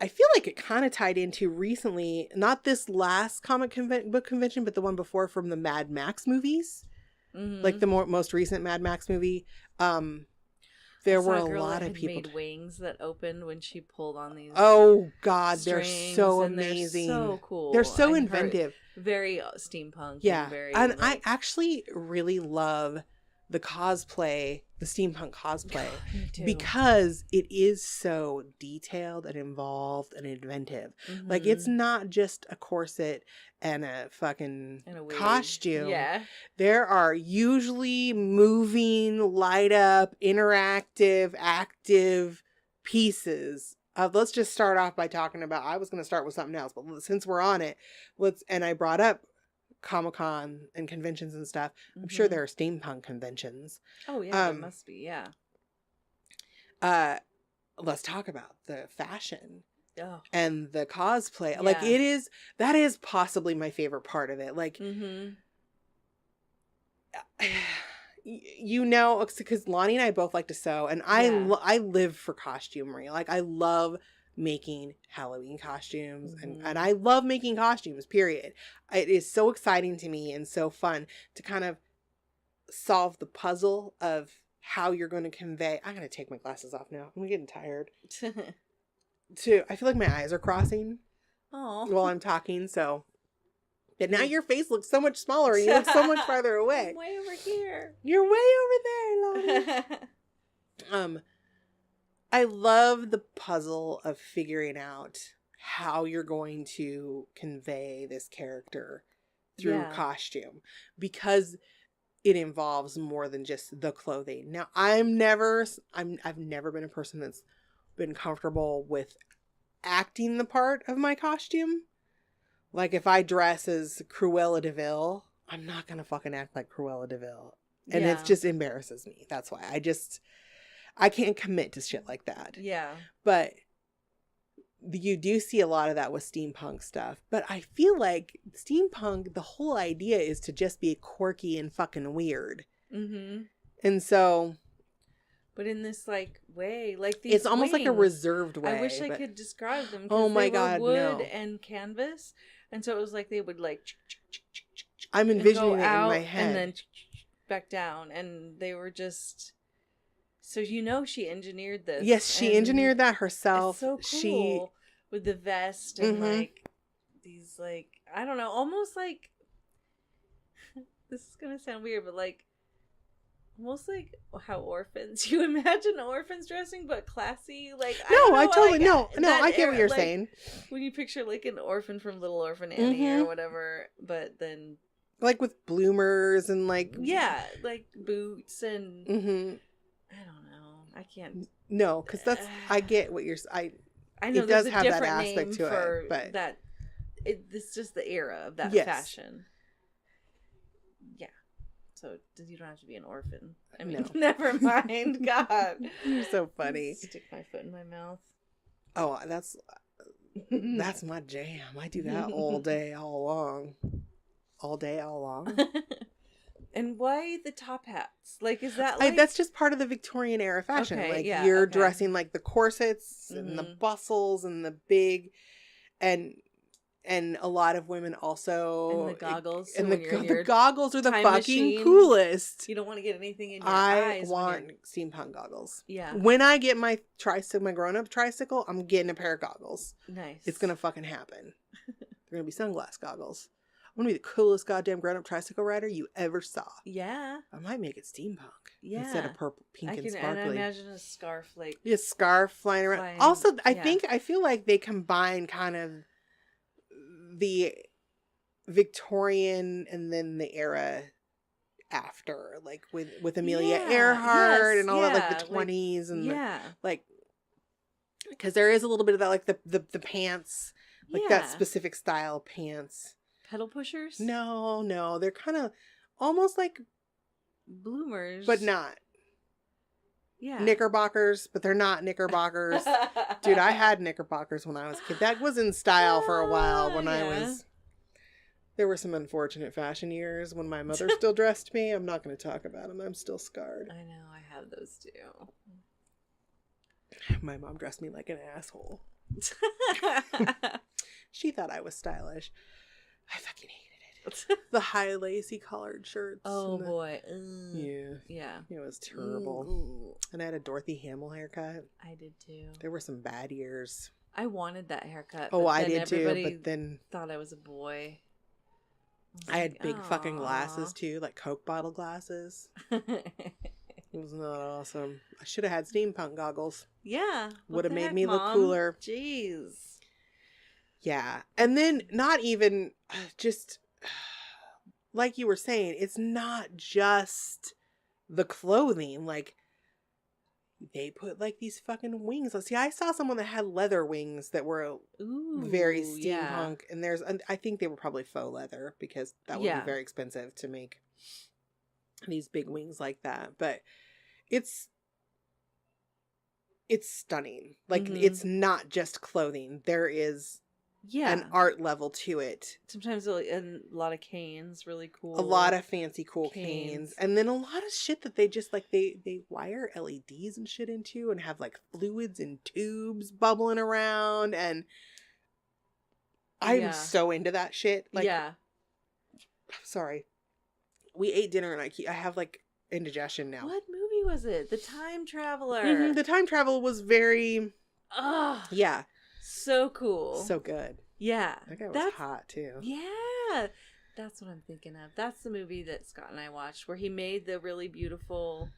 I feel like it kind of tied into recently, not this last comic book convention, but the one before from the Mad Max movies, like the most recent Mad Max movie. There were a lot of people. Made wings that opened when she pulled on these. Oh God, they're so amazing. They're so cool. They're so inventive. Very steampunk. Yeah, and I actually really love the cosplay, the steampunk cosplay, because it is so detailed and involved and inventive. Like, it's not just a corset and a fucking costume. Yeah. There are usually moving, light up, interactive, active pieces. Let's just start off by talking about, I was going to start with something else, but since we're on it, and I brought up Comic-Con and conventions and stuff. I'm sure there are steampunk conventions. Oh yeah, there must be. Yeah. Let's talk about the fashion Oh. and the cosplay. Yeah. Like, that is possibly my favorite part of it. Like, you know, because Lonnie and I both like to sew, and I live for costumery. Like, I love making Halloween costumes and I love making costumes, period. It is so exciting to me and so fun to kind of solve the puzzle of how you're going to convey. I'm going to take my glasses off now. I'm getting tired. I feel like my eyes are crossing while I'm talking, so. But now your face looks so much smaller and you look so much farther away. I'm way over here. You're way over there, Lonnie. I love the puzzle of figuring out how you're going to convey this character through costume, because it involves more than just the clothing. Now, I've never been a person that's been comfortable with acting the part of my costume. Like, if I dress as Cruella de Vil, I'm not going to fucking act like Cruella de Vil. And it just embarrasses me. That's why I can't commit to shit like that. Yeah. But you do see a lot of that with steampunk stuff. But I feel like steampunk, the whole idea is to just be quirky and fucking weird. And so. But in this, like, way, like these it's almost like a reserved way. I wish I could describe them. Oh my God, wood and canvas. And so it was like they would, like. I'm envisioning it in my head. And then back down. And they were just. So she engineered this. Yes, she engineered that herself. It's so cool with the vest and like these, like, I don't know, almost like, this is gonna sound weird, but like almost like how orphans, you imagine orphans dressing, but classy. Like, I get what you're saying. When you picture like an orphan from Little Orphan Annie or whatever, but then like with bloomers and like like boots and. I don't know. I can't. No, because that's. I get what you're. I know it does have that aspect to it, but that it's just the era of that fashion. Yeah. So you don't have to be an orphan. I mean, never mind. God, you're so funny. Stick my foot in my mouth. Oh, that's my jam. I do that all day, all long. And why the top hats? Like, is that like... that's just part of the Victorian era fashion. Okay, like, you're dressing like the corsets and the bustles and the big... And a lot of women also... And the goggles. And the goggles are the fucking coolest. You don't want to get anything in your eyes. I want steampunk goggles. Yeah. When I get my grown-up tricycle, I'm getting a pair of goggles. Nice. It's going to fucking happen. They're going to be sunglass goggles. I'm going to be the coolest goddamn grown-up tricycle rider you ever saw. Yeah. I might make it steampunk. Yeah. Instead of purple, pink, and sparkly. And I imagine a scarf, like... Yeah, scarf flying around. Also, I feel like they combine kind of the Victorian and then the era after. Like, with Amelia Earhart and all that, like, the 20s. Like, because there is a little bit of that, like, the pants. Like, that specific style pants. Pedal pushers? No. They're kind of almost like bloomers. But not. Yeah. Knickerbockers, but they're not knickerbockers. Dude, I had knickerbockers when I was a kid. That was in style for a while when I was... There were some unfortunate fashion years when my mother still dressed me. I'm not going to talk about them. I'm still scarred. I know. I have those too. My mom dressed me like an asshole. She thought I was stylish. I fucking hated it. The high lacy collared shirts. Oh and boy. Yeah. Yeah. It was terrible. Ooh. And I had a Dorothy Hamill haircut. I did too. There were some bad years. I wanted that haircut. Oh, but I then did too. everybody But then thought I was a boy. I had big fucking "Aw." glasses too, like Coke bottle glasses. It was not awesome. I should have had steampunk goggles. Yeah. Would have What the made heck, me look Mom? cooler. Jeez. Yeah. And then not even just like you were saying, it's not just the clothing. Like they put like these fucking wings. See, I saw someone that had leather wings that were Ooh. very yeah. steampunk. And I think they were probably faux leather because that would Yeah. be very expensive to make these big wings like that. But it's stunning. Like Mhm. it's not just clothing. There is Yeah. an art level to it. Sometimes and a lot of canes, really cool. A lot of fancy cool Canes. canes. And then a lot of shit that they just like they wire LEDs and shit into and have like fluids and tubes bubbling around, and I'm Yeah. so into that shit. Like yeah. sorry. We ate dinner and I have like indigestion now. What movie was it? The Time Traveler. Mhm, the time travel was very Oh, yeah, so cool. so good. yeah. That guy was That's hot too. Yeah. That's what I'm thinking of. That's the movie that Scott and I watched where he made the really beautiful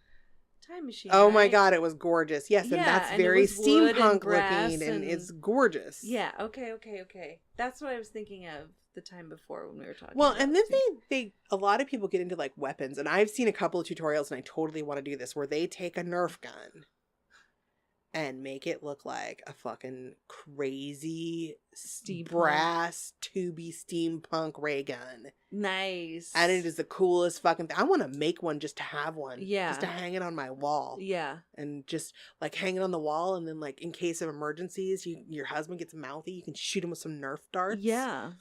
time machine. Oh my right? god, it was gorgeous. Yes, and Yeah, that's and it very was wood and steampunk brass looking and and- it's gorgeous. Yeah, okay. That's what I was thinking of the time before when we were talking Well, about and then it. they a lot of people get into like weapons, and I've seen a couple of tutorials, and I totally want to do this where they take a Nerf gun and make it look like a fucking crazy Steampunk. brass tubey steampunk ray gun, Nice. and it is the coolest fucking thing. I want to make one just to have one, Yeah. just to hang it on my wall, Yeah. and just like hang it on the wall, and then like in case of emergencies, your husband gets mouthy, you can shoot him with some Nerf darts. Yeah.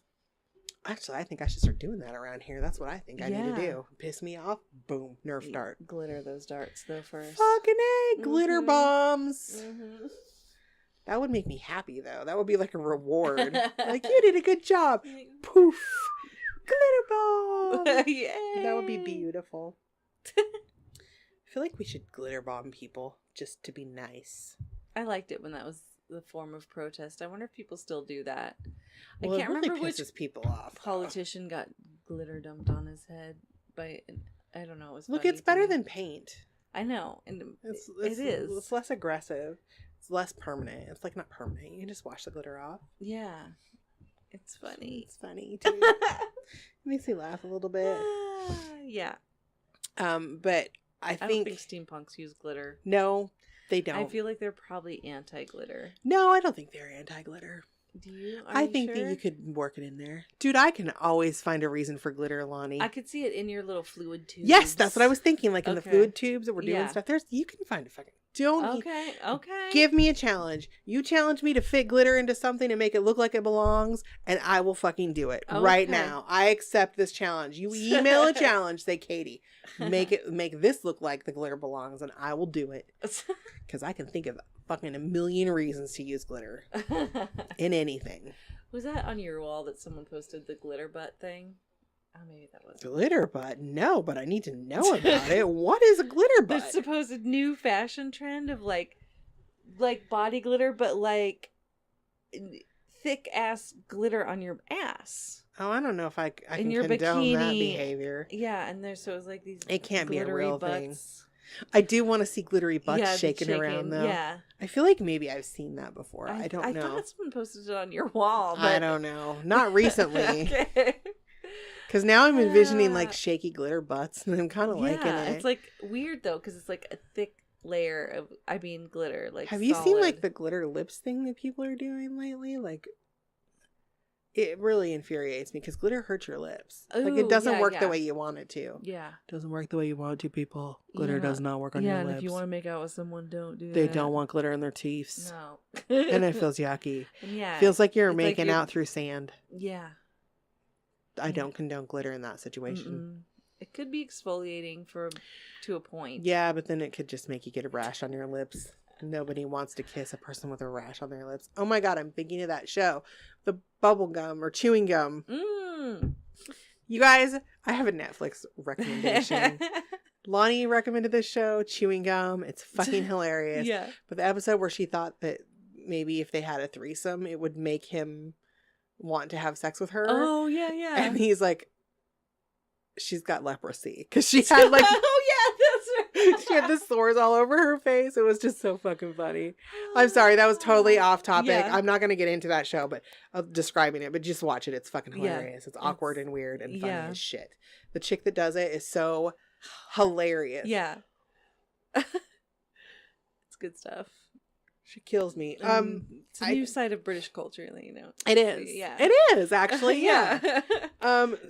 Actually, I think I should start doing that around here. That's what I think I need to Yeah. do. Piss me off, boom, Nerf dart. Glitter those darts though first. Fucking A, glitter Mhm. bombs. Mhm. That would make me happy, though. That would be like a reward. Like, you did a good job. Poof. Glitter bomb. Yay. That would be beautiful. I feel like we should glitter bomb people just to be nice. I liked it when that was the form of protest. I wonder if people still do that. Well, I can't it really remember which pisses people off. though. politician got glitter dumped on his head by, I don't know. It was Look, funny it's to better me. than paint. I know, and It's it is. It's less aggressive. It's less permanent. It's like not permanent. You can just wash the glitter off. Yeah, it's funny. It's funny too. It makes me laugh a little bit. Yeah, But I I don't think, think steampunks use glitter. no, they don't. I feel like they're probably anti-glitter. No, I don't think they're anti-glitter. Do you? I think that you could work it in there. Dude, I can always find a reason for glitter, Lonnie. I could see it in your little fluid tubes. Yes, that's what I was thinking. Like in the Okay. fluid tubes that we're doing Yeah. stuff. You can find a fucking. Don't Okay. give me a challenge. You challenge me to fit glitter into something and make it look like it belongs, and I will fucking do it right Okay. now. I accept this challenge. You email a challenge, say, Katie, make this look like the glitter belongs, and I will do it because I can think of fucking a million reasons to use glitter in anything. Was that on your wall that someone posted the glitter butt thing? Oh, maybe that was. Glitter butt? No, but I need to know about it. What is a glitter The butt? supposed new fashion trend of like body glitter, but like thick ass glitter on your ass. Oh, I don't know if I In can your condone that bikini. behavior. Yeah, and there's so it's like these. It can't be a glittery real thing. butts. I do want to see glittery butts Yeah, shaking around though. Yeah, I feel like maybe I've seen that before. I don't I know. thought someone posted it on your wall. But... I don't know. Not recently. Okay. Because now I'm envisioning like Ah. shaky glitter butts, and I'm kind of liking Yeah, it. it's like weird though because it's like a thick layer of glitter. Like, have you seen like solid. the glitter lips thing that people are doing lately? Like, it really infuriates me because glitter hurts your lips. Like, Ooh, it doesn't yeah, work yeah. the way you want it to. Yeah. It doesn't work the way you want it to, people. Glitter Yeah. does not work on Yeah, your and lips. if you want to make out with someone, don't do that. They don't want glitter in their teeth. No. And it feels yucky. And yeah. Feels like you're it's like making you're- out through sand. Yeah. I don't condone glitter in that situation. Mm-mm. It could be exfoliating to a point. Yeah, but then it could just make you get a rash on your lips. Nobody wants to kiss a person with a rash on their lips. Oh my god, I'm thinking of that show. The bubble gum or chewing gum. You guys, I have a Netflix recommendation. Lonnie recommended this show, Chewing Gum. It's fucking hilarious. Yeah. But the episode where she thought that maybe if they had a threesome, it would make him want to have sex with her. Oh, yeah, yeah. And he's like, she's got leprosy. Because she had like... oh, yeah, that's right. she had the sores all over her face. It was just so fucking funny. I'm sorry, that was totally off topic. Yeah. I'm not going to get into that show, but describing it, but just watch it. It's fucking hilarious. It's awkward and weird and funny as shit. The chick that does it is so hilarious. Yeah. It's good stuff. She kills me. It's a new side of British culture, you know. It is. Yeah. It is, actually. Yeah.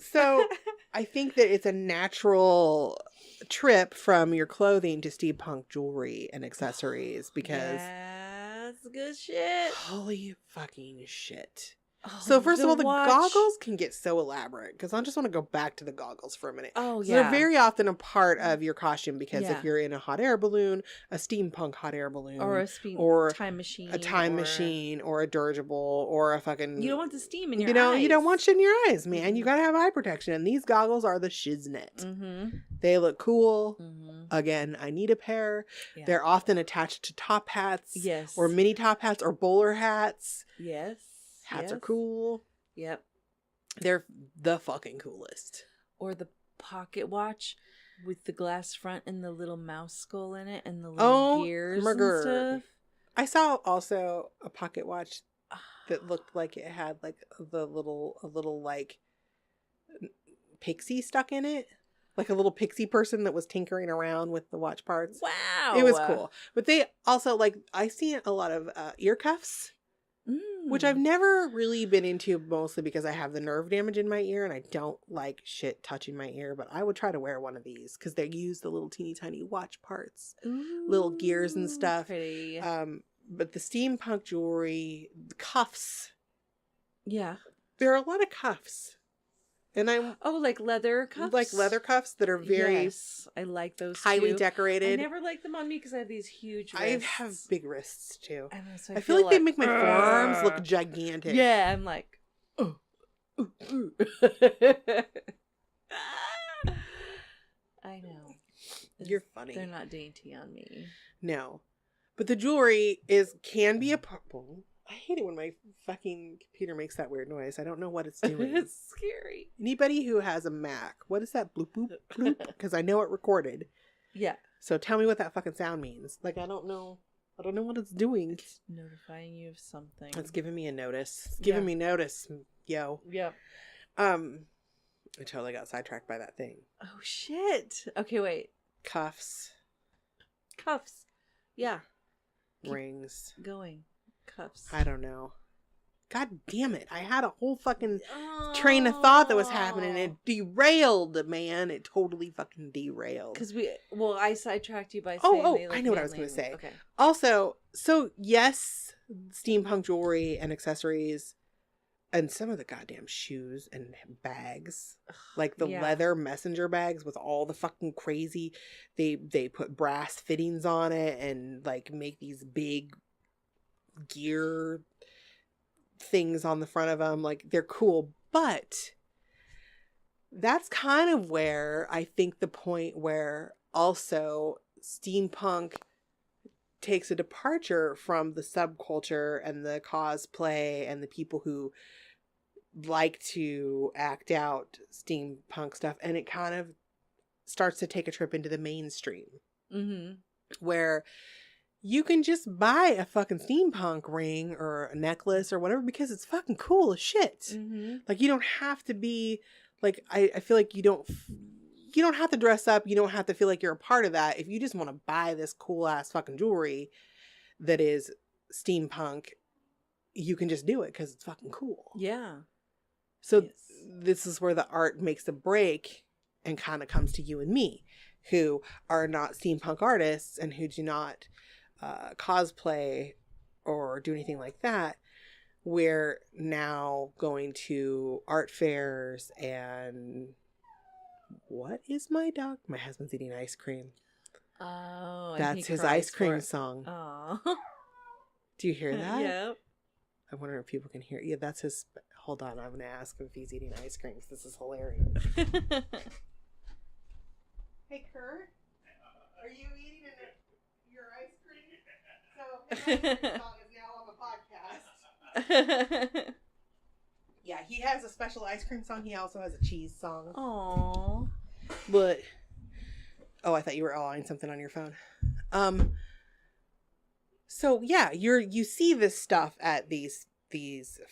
So I think that it's a natural trip from your clothing to steampunk jewelry and accessories because that's good shit. holy fucking shit. Oh, So first of all, the watch. goggles can get so elaborate because I just want to go back to the goggles for a minute. Oh, So yeah. they're very often a part of your costume because Yeah. if you're in a hot air balloon, a steampunk hot air balloon, or a time machine. a time machine, or a dirigible, or a fucking... You don't want the steam in your You eyes. don't want shit in your eyes, man. Mhm. You gotta have eye protection. And these goggles are the shiznit. Mm-hmm. They look cool. Mm-hmm. Again, I need a pair. Yeah. They're often attached to top hats. Yes. Or mini top hats or bowler hats. Yes. Hats yes. are cool. Yep. They're the fucking coolest. Or the pocket watch with the glass front and the little mouse skull in it and the Oh, little gears murger. and stuff. I saw also a pocket watch that looked like it had like a little like pixie stuck in it. Like a little pixie person that was tinkering around with the watch parts. Wow. It was cool. But they also like, I see a lot of ear cuffs. Which I've never really been into, mostly because I have the nerve damage in my ear and I don't like shit touching my ear, but I would try to wear one of these because they use the little teeny tiny watch parts, little gears and stuff. Pretty. But the steampunk jewelry, the cuffs, Yeah. there are a lot of cuffs. And I'm like leather cuffs? like leather cuffs that are very Yes, I like those highly too. decorated. I never like them on me because I have these huge wrists. I have big wrists too. I know, so I feel like they make my forearms look gigantic. Yeah, I'm like, I know. You're funny. They're not dainty on me. No. But the jewelry can be a purple. I hate it when my fucking computer makes that weird noise. I don't know what it's doing. It's scary. Anybody who has a Mac, what is that bloop bloop bloop? Because I know it recorded. Yeah. So tell me what that fucking sound means. Like I don't know what it's doing. It's notifying you of something. It's giving me a notice. It's giving me notice, yo. Yeah. I totally got sidetracked by that thing. Oh shit. Okay, wait. Cuffs, Cuffs. Yeah. rings. Going. Cuffs. I don't know. God damn it. I had a whole fucking train of thought that was happening. It derailed, man. It totally fucking derailed. Because I sidetracked you by saying they look I know what I was going to manly. say. Okay. Also, so yes, steampunk jewelry and accessories and some of the goddamn shoes and bags, like the leather messenger bags with all the fucking crazy, they put brass fittings on it and like make these big gear things on the front of them. Like they're cool, but that's kind of where I think the point where also steampunk takes a departure from the subculture and the cosplay and the people who like to act out steampunk stuff, and it kind of starts to take a trip into the mainstream, where you can just buy a fucking steampunk ring or a necklace or whatever because it's fucking cool as shit. Like you don't have to be like, I feel like you don't have to dress up. You don't have to feel like you're a part of that. If you just want to buy this cool ass fucking jewelry that is steampunk, you can just do it because it's fucking cool. Yeah. So this is where the art makes a break and kind of comes to you and me, who are not steampunk artists and who do not cosplay or do anything like that. We're now going to art fairs and what is my dog? My husband's eating ice cream. Oh, and That's he his cries ice cream for it. song. Oh. Do you hear that? Yep. I wonder if people can hear. Yeah, that's his. Hold on, I'm gonna ask him if he's eating ice cream. This is hilarious. Hey, Kurt, are you eating your ice cream? So his ice cream song is now on the podcast. Yeah, he has a special ice cream song. He also has a cheese song. Aww. But I thought you were awing something on your phone. So yeah, you see this stuff at these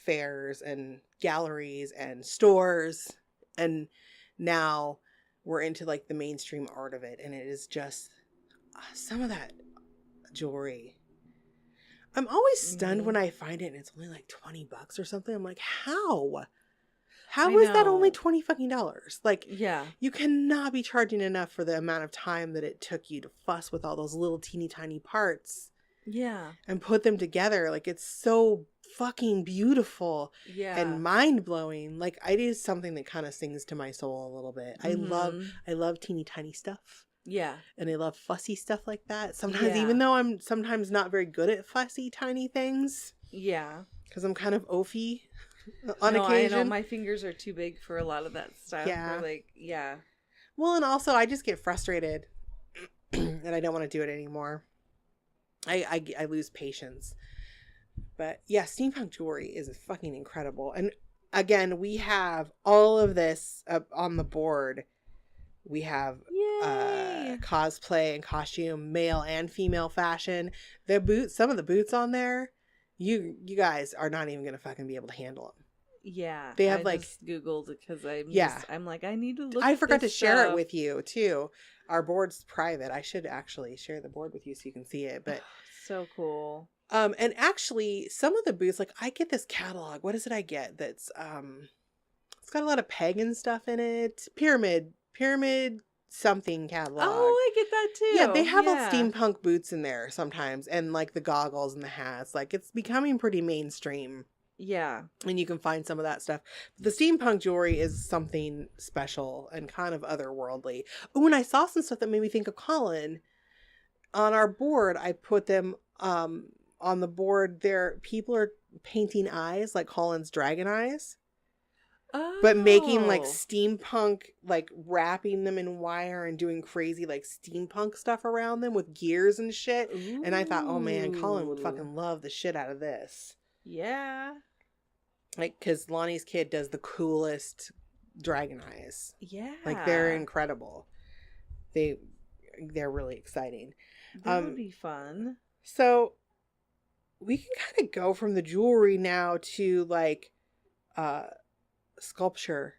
fairs and galleries and stores, and now we're into like the mainstream art of it, and it is just some of that jewelry. I'm always stunned when I find it and it's only like $20 or something. I'm like, how? How is that only $20 fucking dollars? Like, yeah, you cannot be charging enough for the amount of time that it took you to fuss with all those little teeny tiny parts. Yeah. And put them together. Like, it's so fucking beautiful. Yeah. And mind blowing. Like, it is something that kind of sings to my soul a little bit. Mm-hmm. I love teeny tiny stuff. Yeah. And I love fussy stuff like that. Sometimes, even though I'm sometimes not very good at fussy tiny things. Yeah. Because I'm kind of oafy on occasion. I know my fingers are too big for a lot of that stuff. Yeah. Or like, yeah. Well, and also I just get frustrated and I don't want to do it anymore. I lose patience. But yeah, steampunk jewelry is fucking incredible. And again, we have all of this up on the board. We have cosplay and costume, male and female fashion. The boots, some of the boots on there, you guys are not even gonna fucking be able to handle them. Yeah, they have I like just Googled it because I'm like I need to look. I at forgot to this share stuff. it with you too. Our board's private. I should actually share the board with you so you can see it. But so cool. And actually, some of the booths, like I get this catalog. What is it I get? That's it's got a lot of pagan stuff in it. Pyramid something catalog. Oh, I get that too. Yeah, they have all steampunk boots in there sometimes, and like the goggles and the hats. Like it's becoming pretty mainstream. Yeah, and you can find some of that stuff. But the steampunk jewelry is something special and kind of otherworldly. Oh, and I saw some stuff that made me think of Colin. On our board, I put them on the board there. People are painting eyes like Colin's dragon eyes. Oh. But making like steampunk, like wrapping them in wire and doing crazy like steampunk stuff around them with gears and shit. Ooh. And I thought, oh man, Colin would fucking love the shit out of this. Yeah. Like, because Lonnie's kid does the coolest dragon eyes. Yeah. Like, they're incredible. They're really exciting. That would be fun. So, we can kind of go from the jewelry now to, like, sculpture.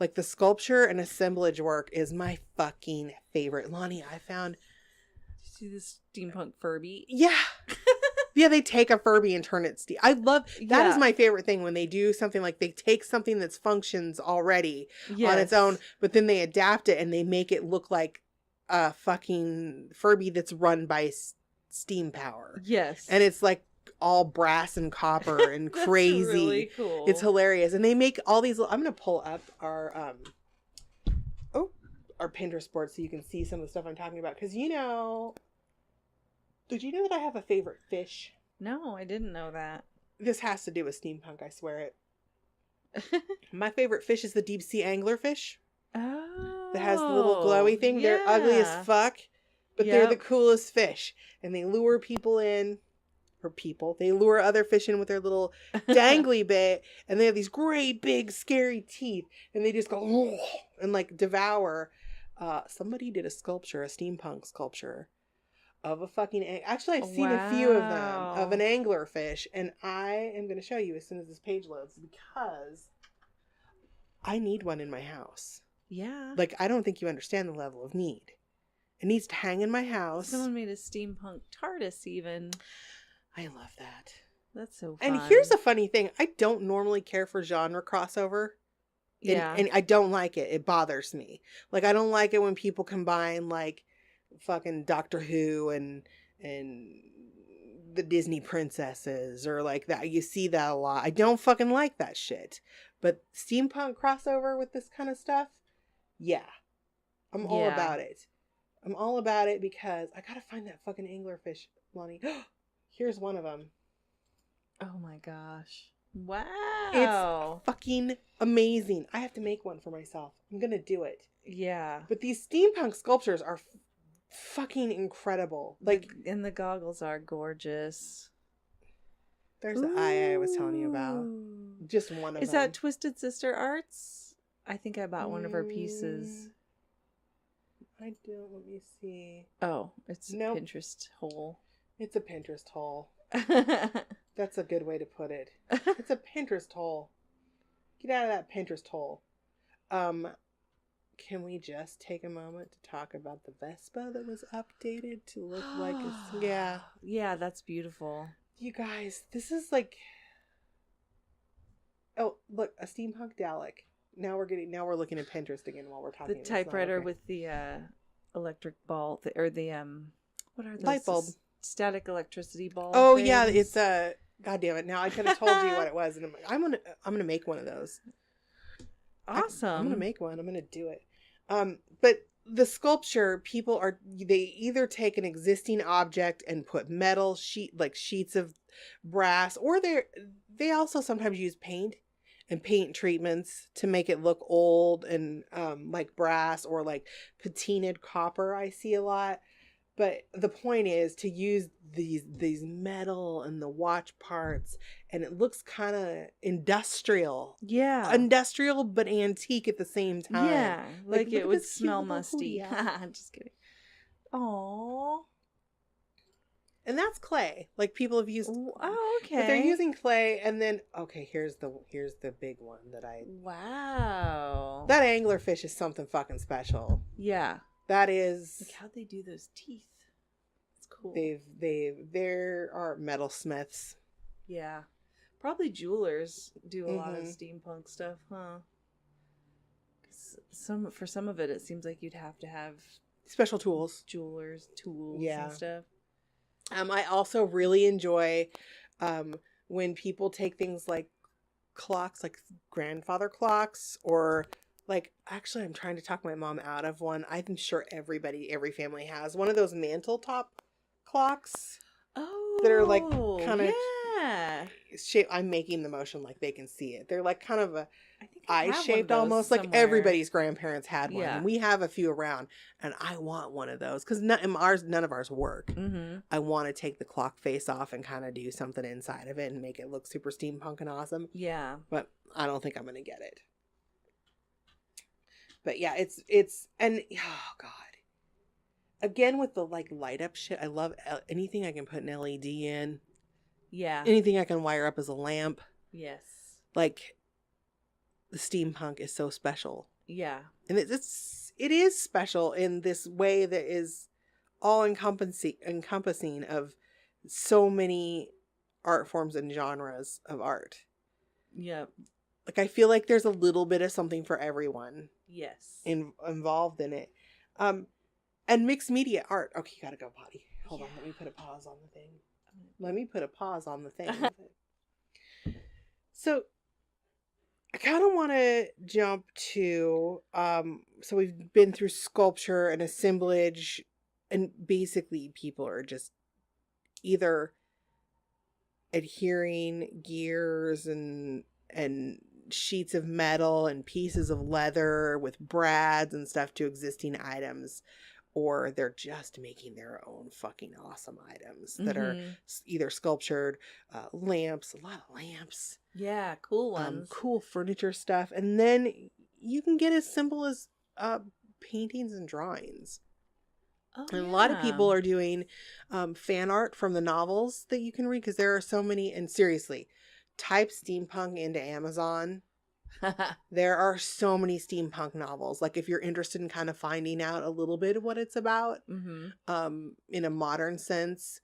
Like, the sculpture and assemblage work is my fucking favorite. Lonnie, I found... Did you see this steampunk Furby? Yeah. Yeah, they take a Furby and turn it I love that is my favorite thing when they do something like they take something that's functions already on its own, but then they adapt it and they make it look like a fucking Furby that's run by steam power. Yes. And it's like all brass and copper and crazy. Really cool. It's hilarious. And they make all these I'm going to pull up our Pinterest board so you can see some of the stuff I'm talking about, cuz did you know that I have a favorite fish? No, I didn't know that. This has to do with steampunk, I swear it. My favorite fish is the deep sea anglerfish. Oh. That has the little glowy thing. Yeah. They're ugly as fuck, but they're the coolest fish. And they lure people in. They lure other fish in with their little dangly bit. And they have these great big scary teeth. And they just go, oh, and like devour. Somebody did a steampunk sculpture. Of a fucking... Actually, I've seen a few of them. Of an anglerfish. And I am going to show you as soon as this page loads. Because I need one in my house. Yeah. Like, I don't think you understand the level of need. It needs to hang in my house. Someone made a steampunk TARDIS even. I love that. That's so fun. And here's a funny thing. I don't normally care for genre crossover. Yeah. And I don't like it. It bothers me. Like, I don't like it when people combine, like... fucking Doctor Who and the Disney princesses or like that. You see that a lot. I don't fucking like that shit. But steampunk crossover with this kind of stuff, yeah. I'm all about it. I'm all about it because I gotta find that fucking anglerfish, Lonnie. Here's one of them. Oh my gosh. Wow. It's fucking amazing. I have to make one for myself. I'm gonna do it. Yeah. But these steampunk sculptures are fucking incredible. Like, and the goggles are gorgeous. there's the eye I was telling you about. Just one of them. Is that Twisted Sister Arts? I think I bought one of her pieces. I don't. Let me see. Oh, it's Nope. a Pinterest hole. It's a Pinterest hole. That's a good way to put it. It's a Pinterest hole. Get out of that Pinterest hole. Can we just take a moment to talk about the Vespa that was updated to look like a... Yeah. Yeah, that's beautiful. You guys, this is like... Oh, look, a steampunk Dalek. Now we're looking at Pinterest again while we're talking. The typewriter with the electric ball, what are those? Light bulb. Static electricity ball. Oh things. yeah, it's a... God damn it! Now I could have told you what it was, and I'm gonna make one of those. Awesome. I'm gonna make one. I'm gonna do it. But the sculpture, they either take an existing object and put metal sheets of brass, or they also sometimes use paint and paint treatments to make it look old and like brass or like patinaed copper. I see a lot. But the point is to use these metal and the watch parts, and it looks kind of industrial. Yeah. Industrial, but antique at the same time. Yeah. Like look it at would this cute smell little musty. hoodie. Just kidding. Aww. And that's clay. Like people have used. Oh, okay. But they're using clay, and then here's the big one that I. Wow. That anglerfish is something fucking special. Yeah. That is. Like how'd they do those teeth? It's cool. There are metalsmiths. Yeah. Probably jewelers do a lot of steampunk stuff, huh? 'Cause for some of it seems like you'd have to have Special tools. Jewelers, tools, Yeah. and stuff. I also really enjoy when people take things like clocks, like grandfather clocks, or like, actually, I'm trying to talk my mom out of one. I'm sure every family has one of those mantle top clocks. Oh, that are like kind of yeah. shaped. I'm making the motion like they can see it. They're like kind of a I think I have eye one shaped of those almost. Like somewhere. everybody's grandparents had one, Yeah. and we have a few around. And I want one of those because none of ours work. Mm-hmm. I want to take the clock face off and kind of do something inside of it and make it look super steampunk and awesome. Yeah. But I don't think I'm gonna get it. But yeah, it's and oh god. Again with the like light up shit, I love anything I can put an LED in. Yeah. Anything I can wire up as a lamp. Yes. Like the steampunk is so special. Yeah. And it is special in this way that is all encompassing of so many art forms and genres of art. Yep. Like I feel like there's a little bit of something for everyone Yes. involved in it. And mixed media art. Okay, you gotta go potty. Hold on, let me put a pause on the thing. So I kind of want to jump to, so we've been through sculpture and assemblage, and basically people are just either adhering gears and sheets of metal and pieces of leather with brads and stuff to existing items, or they're just making their own fucking awesome items that are either sculptured, lamps, a lot of lamps. Yeah, cool ones. Cool furniture stuff. And then you can get as simple as paintings and drawings. Oh, And a lot of people are doing fan art from the novels that you can read, because there are so many. And seriously, type steampunk into Amazon. There are so many steampunk novels. Like if you're interested in kind of finding out a little bit of what it's about, in a modern sense,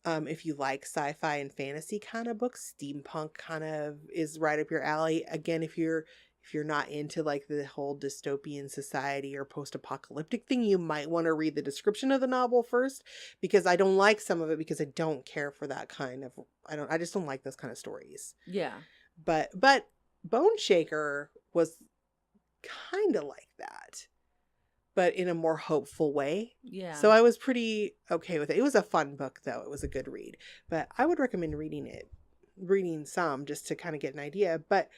if you like sci-fi and fantasy kind of books, steampunk kind of is right up your alley. Again, if you're not into like the whole dystopian society or post-apocalyptic thing, you might want to read the description of the novel first, because I don't like some of it because I don't care for that kind of, I just don't like those kind of stories. Yeah. But Bone Shaker was kind of like that. but in a more hopeful way. Yeah. So I was pretty okay with it. It was a fun book, though. It was a good read. But I would recommend reading some just to kind of get an idea. But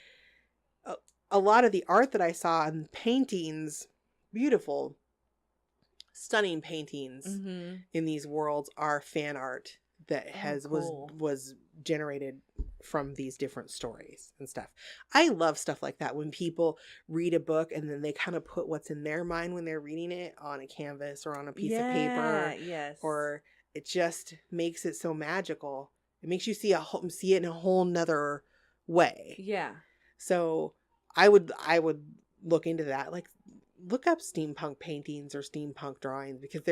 a lot of the art that I saw and paintings, beautiful, stunning paintings in these worlds are fan art that was generated from these different stories and stuff. I love stuff like that when people read a book and then they kind of put what's in their mind when they're reading it on a canvas or on a piece of paper. Yes. Or it just makes it so magical. It makes you see it in a whole nother way. Yeah. So I would look into that. Like, look up steampunk paintings or steampunk drawings, because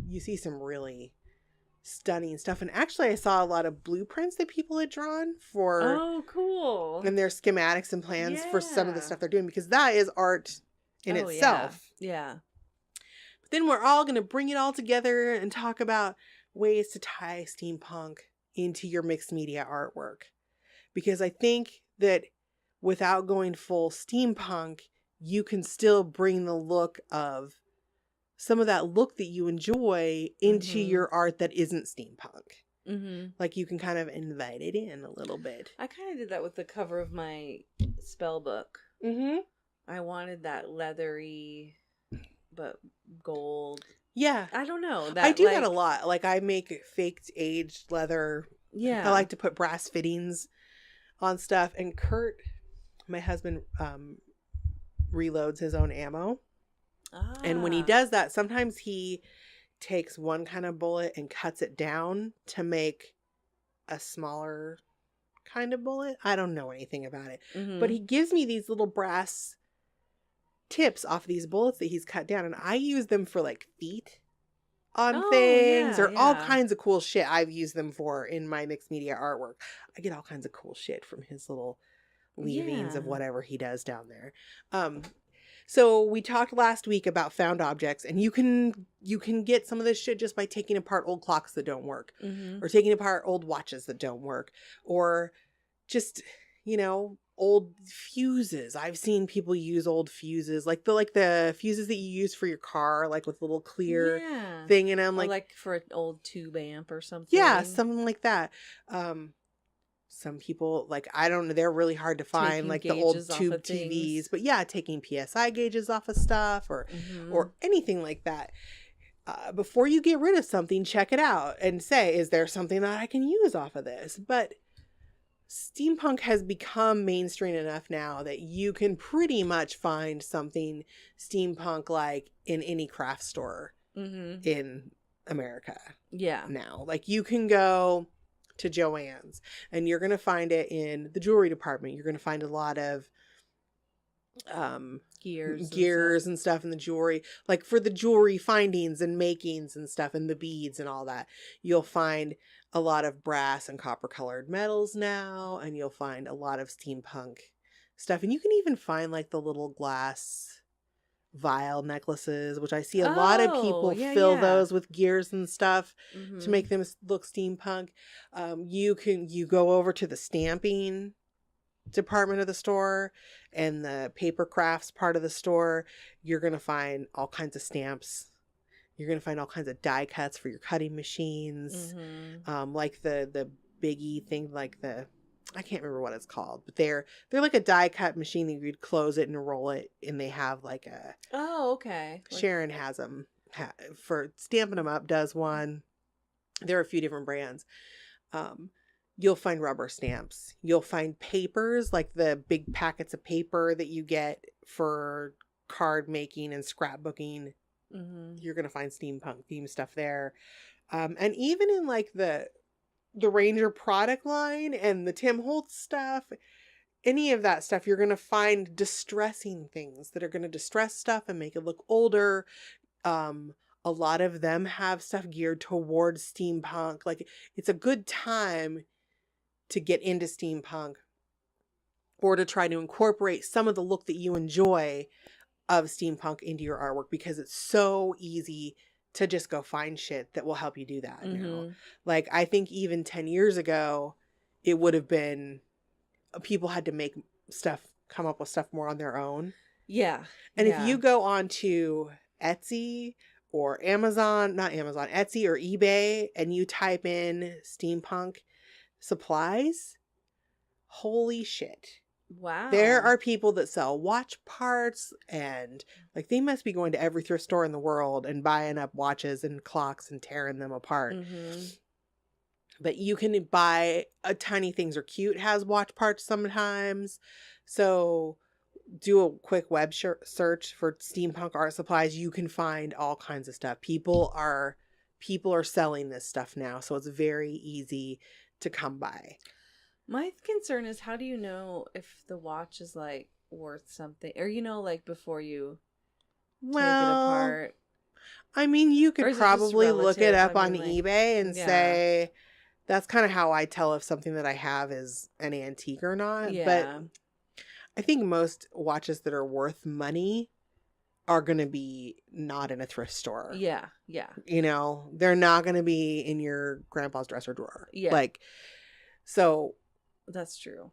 you see some really stunning stuff. And actually I saw a lot of blueprints that people had drawn for cool. And their schematics and plans for some of the stuff they're doing, because that is art in itself. Yeah. But then we're all going to bring it all together and talk about ways to tie steampunk into your mixed media artwork, because I think that without going full steampunk, you can still bring the look of some of that look that you enjoy into your art that isn't steampunk. Like, you can kind of invite it in a little bit. I kind of did that with the cover of my spell book. I wanted that leathery, but gold. Yeah. I don't know. I do that a lot. Like, I make faked aged leather. Yeah. I like to put brass fittings on stuff. And Kurt, my husband, reloads his own ammo. And when he does that, sometimes he takes one kind of bullet and cuts it down to make a smaller kind of bullet. I don't know anything about it. But he gives me these little brass tips off these bullets that he's cut down. And I use them for like feet on things or all kinds of cool shit I've used them for in my mixed media artwork. I get all kinds of cool shit from his little leavings of whatever he does down there. So we talked last week about found objects, and you can get some of this shit just by taking apart old clocks that don't work, or taking apart old watches that don't work, or just, old fuses. I've seen people use old fuses, like the fuses that you use for your car, like with a little clear thing in them, like for an old tube amp or something. Yeah, something like that. Some people, like, I don't know, they're really hard to find, taking like the old tube TVs, but taking PSI gauges off of stuff or anything like that. Before you get rid of something, check it out and say, is there something that I can use off of this? But steampunk has become mainstream enough now that you can pretty much find something steampunk like in any craft store in America. Yeah. Now, like, you can go to Joann's and you're going to find it in the jewelry department. You're going to find a lot of gears and stuff in the jewelry, like for the jewelry findings and makings and stuff, and the beads and all that. You'll find a lot of brass and copper colored metals now, and you'll find a lot of steampunk stuff. And you can even find like the little glass vial necklaces, which I see a lot of people fill those with gears and stuff to make them look steampunk. You go over to the stamping department of the store and the paper crafts part of the store. You're going to find all kinds of stamps. You're going to find all kinds of die cuts for your cutting machines. Like the biggie thing, like I can't remember what it's called, but they're like a die cut machine that you'd close it and roll it, and they have like a... Oh, okay. Sharon has them for Stampin' Them Up does one. There are a few different brands. You'll find rubber stamps. You'll find papers, like the big packets of paper that you get for card making and scrapbooking. You're going to find steampunk themed stuff there. And even in like the Ranger product line and the Tim Holtz stuff, any of that stuff, you're going to find distressing things that are going to distress stuff and make it look older. A lot of them have stuff geared towards steampunk. Like, it's a good time to get into steampunk or to try to incorporate some of the look that you enjoy of steampunk into your artwork, because it's so easy to just go find shit that will help you do that now. Like, I think even 10 years ago, it would have been, people had to come up with stuff more on their own. Yeah. And if you go on to Etsy or Etsy or eBay, and you type in steampunk supplies, holy shit. Wow. There are people that sell watch parts, and like they must be going to every thrift store in the world and buying up watches and clocks and tearing them apart. But you can buy tiny things are cute has watch parts sometimes. So do a quick web search for steampunk art supplies. You can find all kinds of stuff. People are selling this stuff now, so it's very easy to come by. My concern is, how do you know if the watch is like worth something, or like before you take it apart? I mean, you could probably look it up on eBay and say, that's kind of how I tell if something that I have is an antique or not. Yeah. But I think most watches that are worth money are going to be not in a thrift store. Yeah. Yeah. They're not going to be in your grandpa's dresser drawer. Yeah. So. That's true.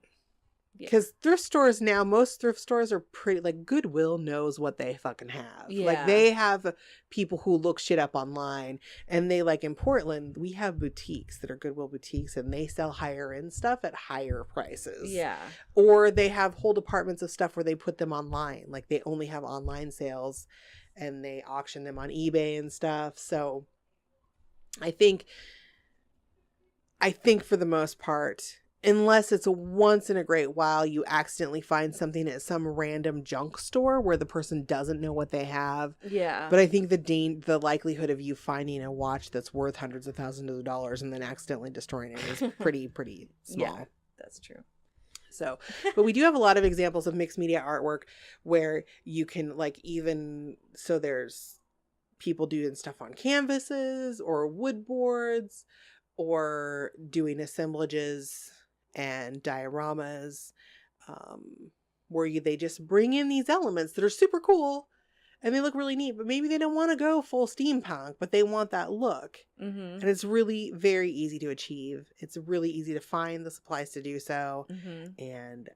Because thrift stores now, most thrift stores are pretty, like, Goodwill knows what they fucking have. Yeah. Like, they have people who look shit up online, and they, like, in Portland, we have boutiques that are Goodwill boutiques, and they sell higher end stuff at higher prices. Yeah. Or they have whole departments of stuff where they put them online. Like, they only have online sales, and they auction them on eBay and stuff. So, I think for the most part, unless it's a once in a great while, you accidentally find something at some random junk store where the person doesn't know what they have. Yeah. But I think the likelihood of you finding a watch that's worth hundreds of thousands of dollars and then accidentally destroying it is pretty small. Yeah, that's true. So, but we do have a lot of examples of mixed media artwork where you can there's people doing stuff on canvases or wood boards or doing assemblages and dioramas, where they just bring in these elements that are super cool and they look really neat, but maybe they don't want to go full steampunk, but they want that look. And it's really very easy to achieve. It's really easy to find the supplies to do so. And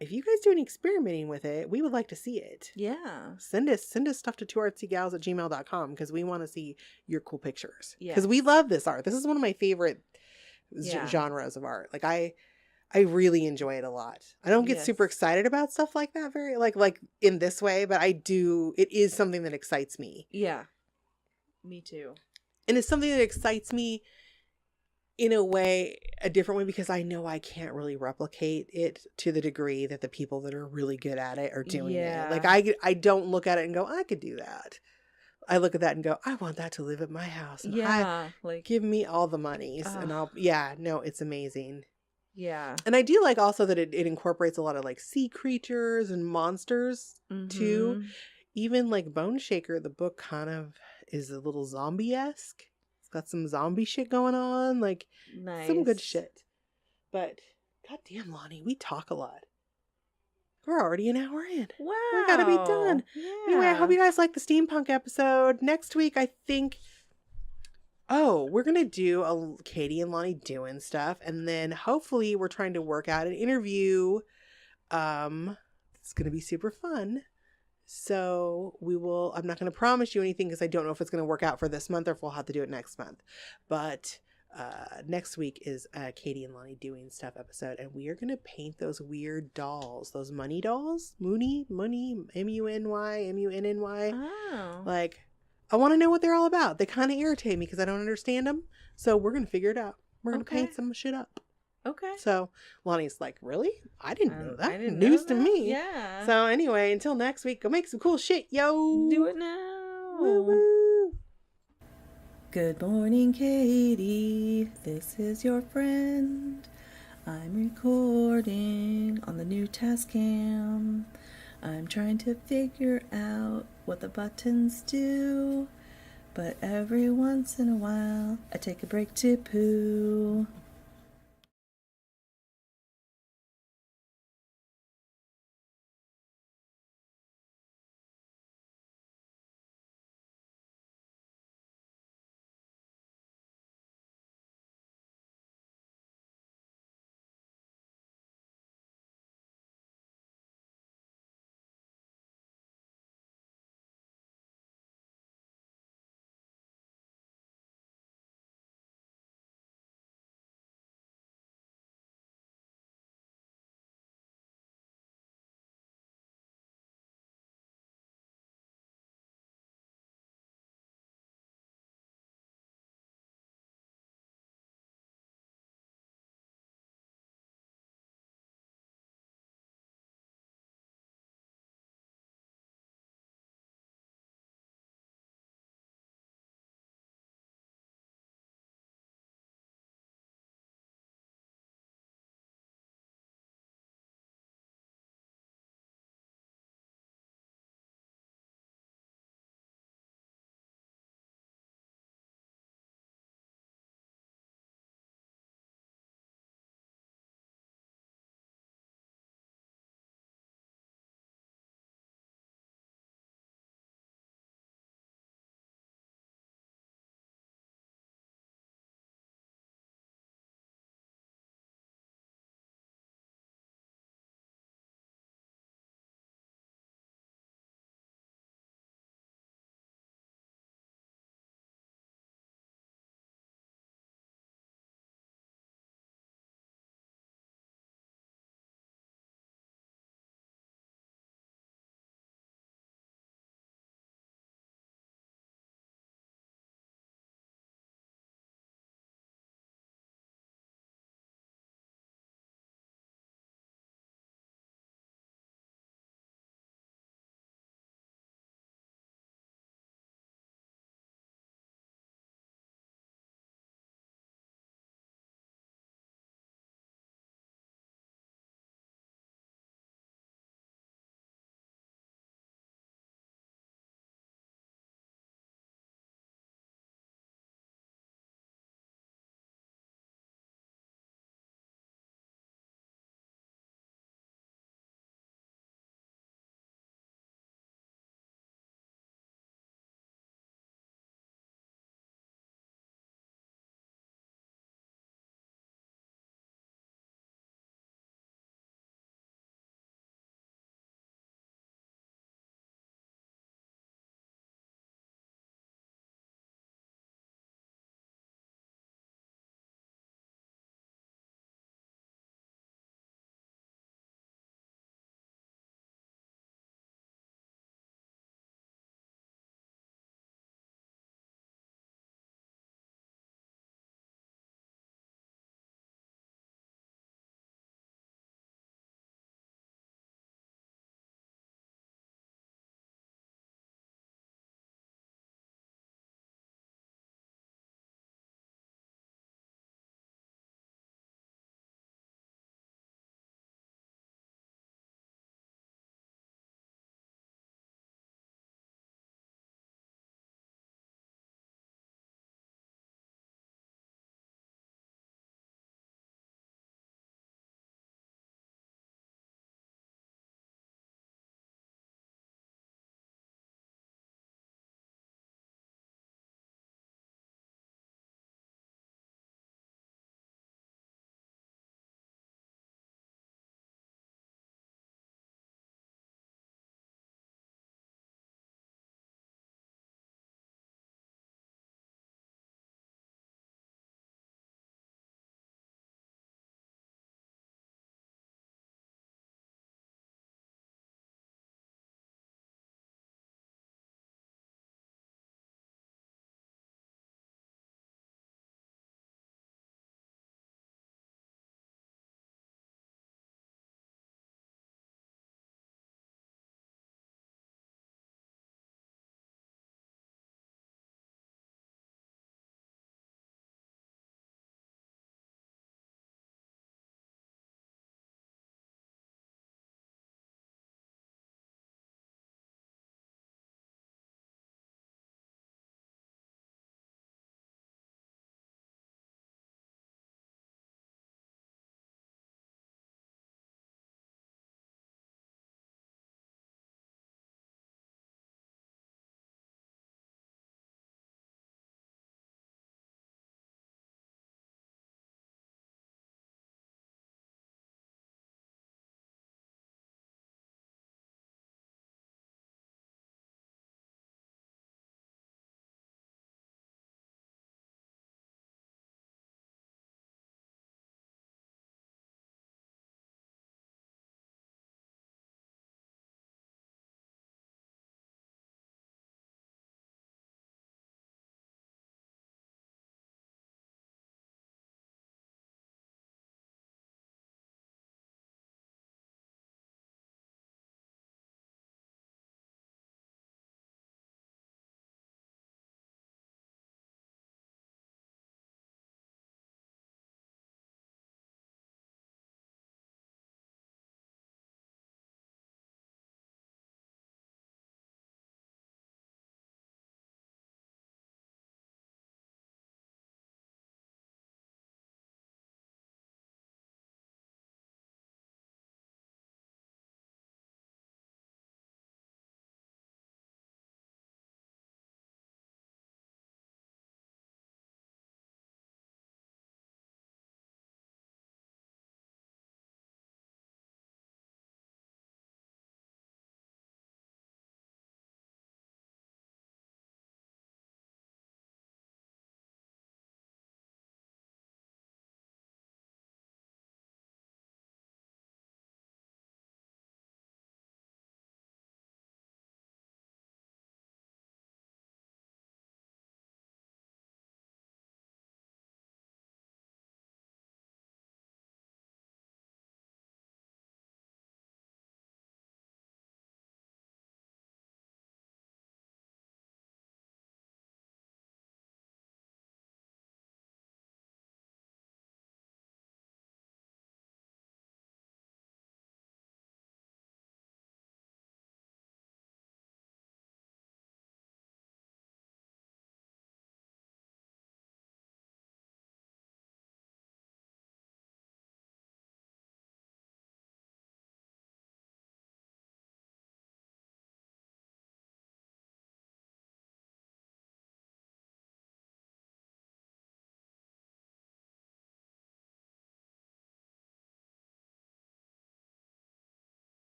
if you guys do any experimenting with it, we would like to see it. Yeah. Send us stuff to twoartsygals@gmail.com because we want to see your cool pictures. Yeah. Because we love this art. This is one of my favorite genres of art. Like I really enjoy it a lot. I don't get super excited about stuff like that very like in this way, but I do. It is something that excites me. Yeah. Me too. And it's something that excites me in a different way, because I know I can't really replicate it to the degree that the people that are really good at it are doing it. Like I don't look at it and go, I could do that. I look at that and go, I want that to live at my house. And give me all the monies and it's amazing. Yeah. And I do like also that it incorporates a lot of like sea creatures and monsters too. Even like Bone Shaker, the book kind of is a little zombie-esque. It's got some zombie shit going on, like some good shit. But goddamn, Lonnie, we talk a lot. We're already an hour in. Wow. We gotta be done. Yeah. Anyway, I hope you guys like the steampunk episode. Next week, I think... we're going to do a Katie and Lonnie doing stuff. And then hopefully we're trying to work out an interview. It's going to be super fun. So I'm not going to promise you anything because I don't know if it's going to work out for this month or if we'll have to do it next month. But next week is Katie and Lonnie doing stuff episode, and we are going to paint those weird dolls, those money dolls, money, MUNY. Oh. Like, I want to know what they're all about. They kind of irritate me because I don't understand them. So we're going to figure it out. We're going to paint some shit up. Okay. So Lonnie's like, really? I didn't know that. I didn't News know to that. me. Yeah. So anyway, until next week, go make some cool shit, yo. Do it now. Woo woo. Good morning, Katie. This is your friend. I'm recording on the new Tascam. I'm trying to figure out what the buttons do, but every once in a while I take a break to poo.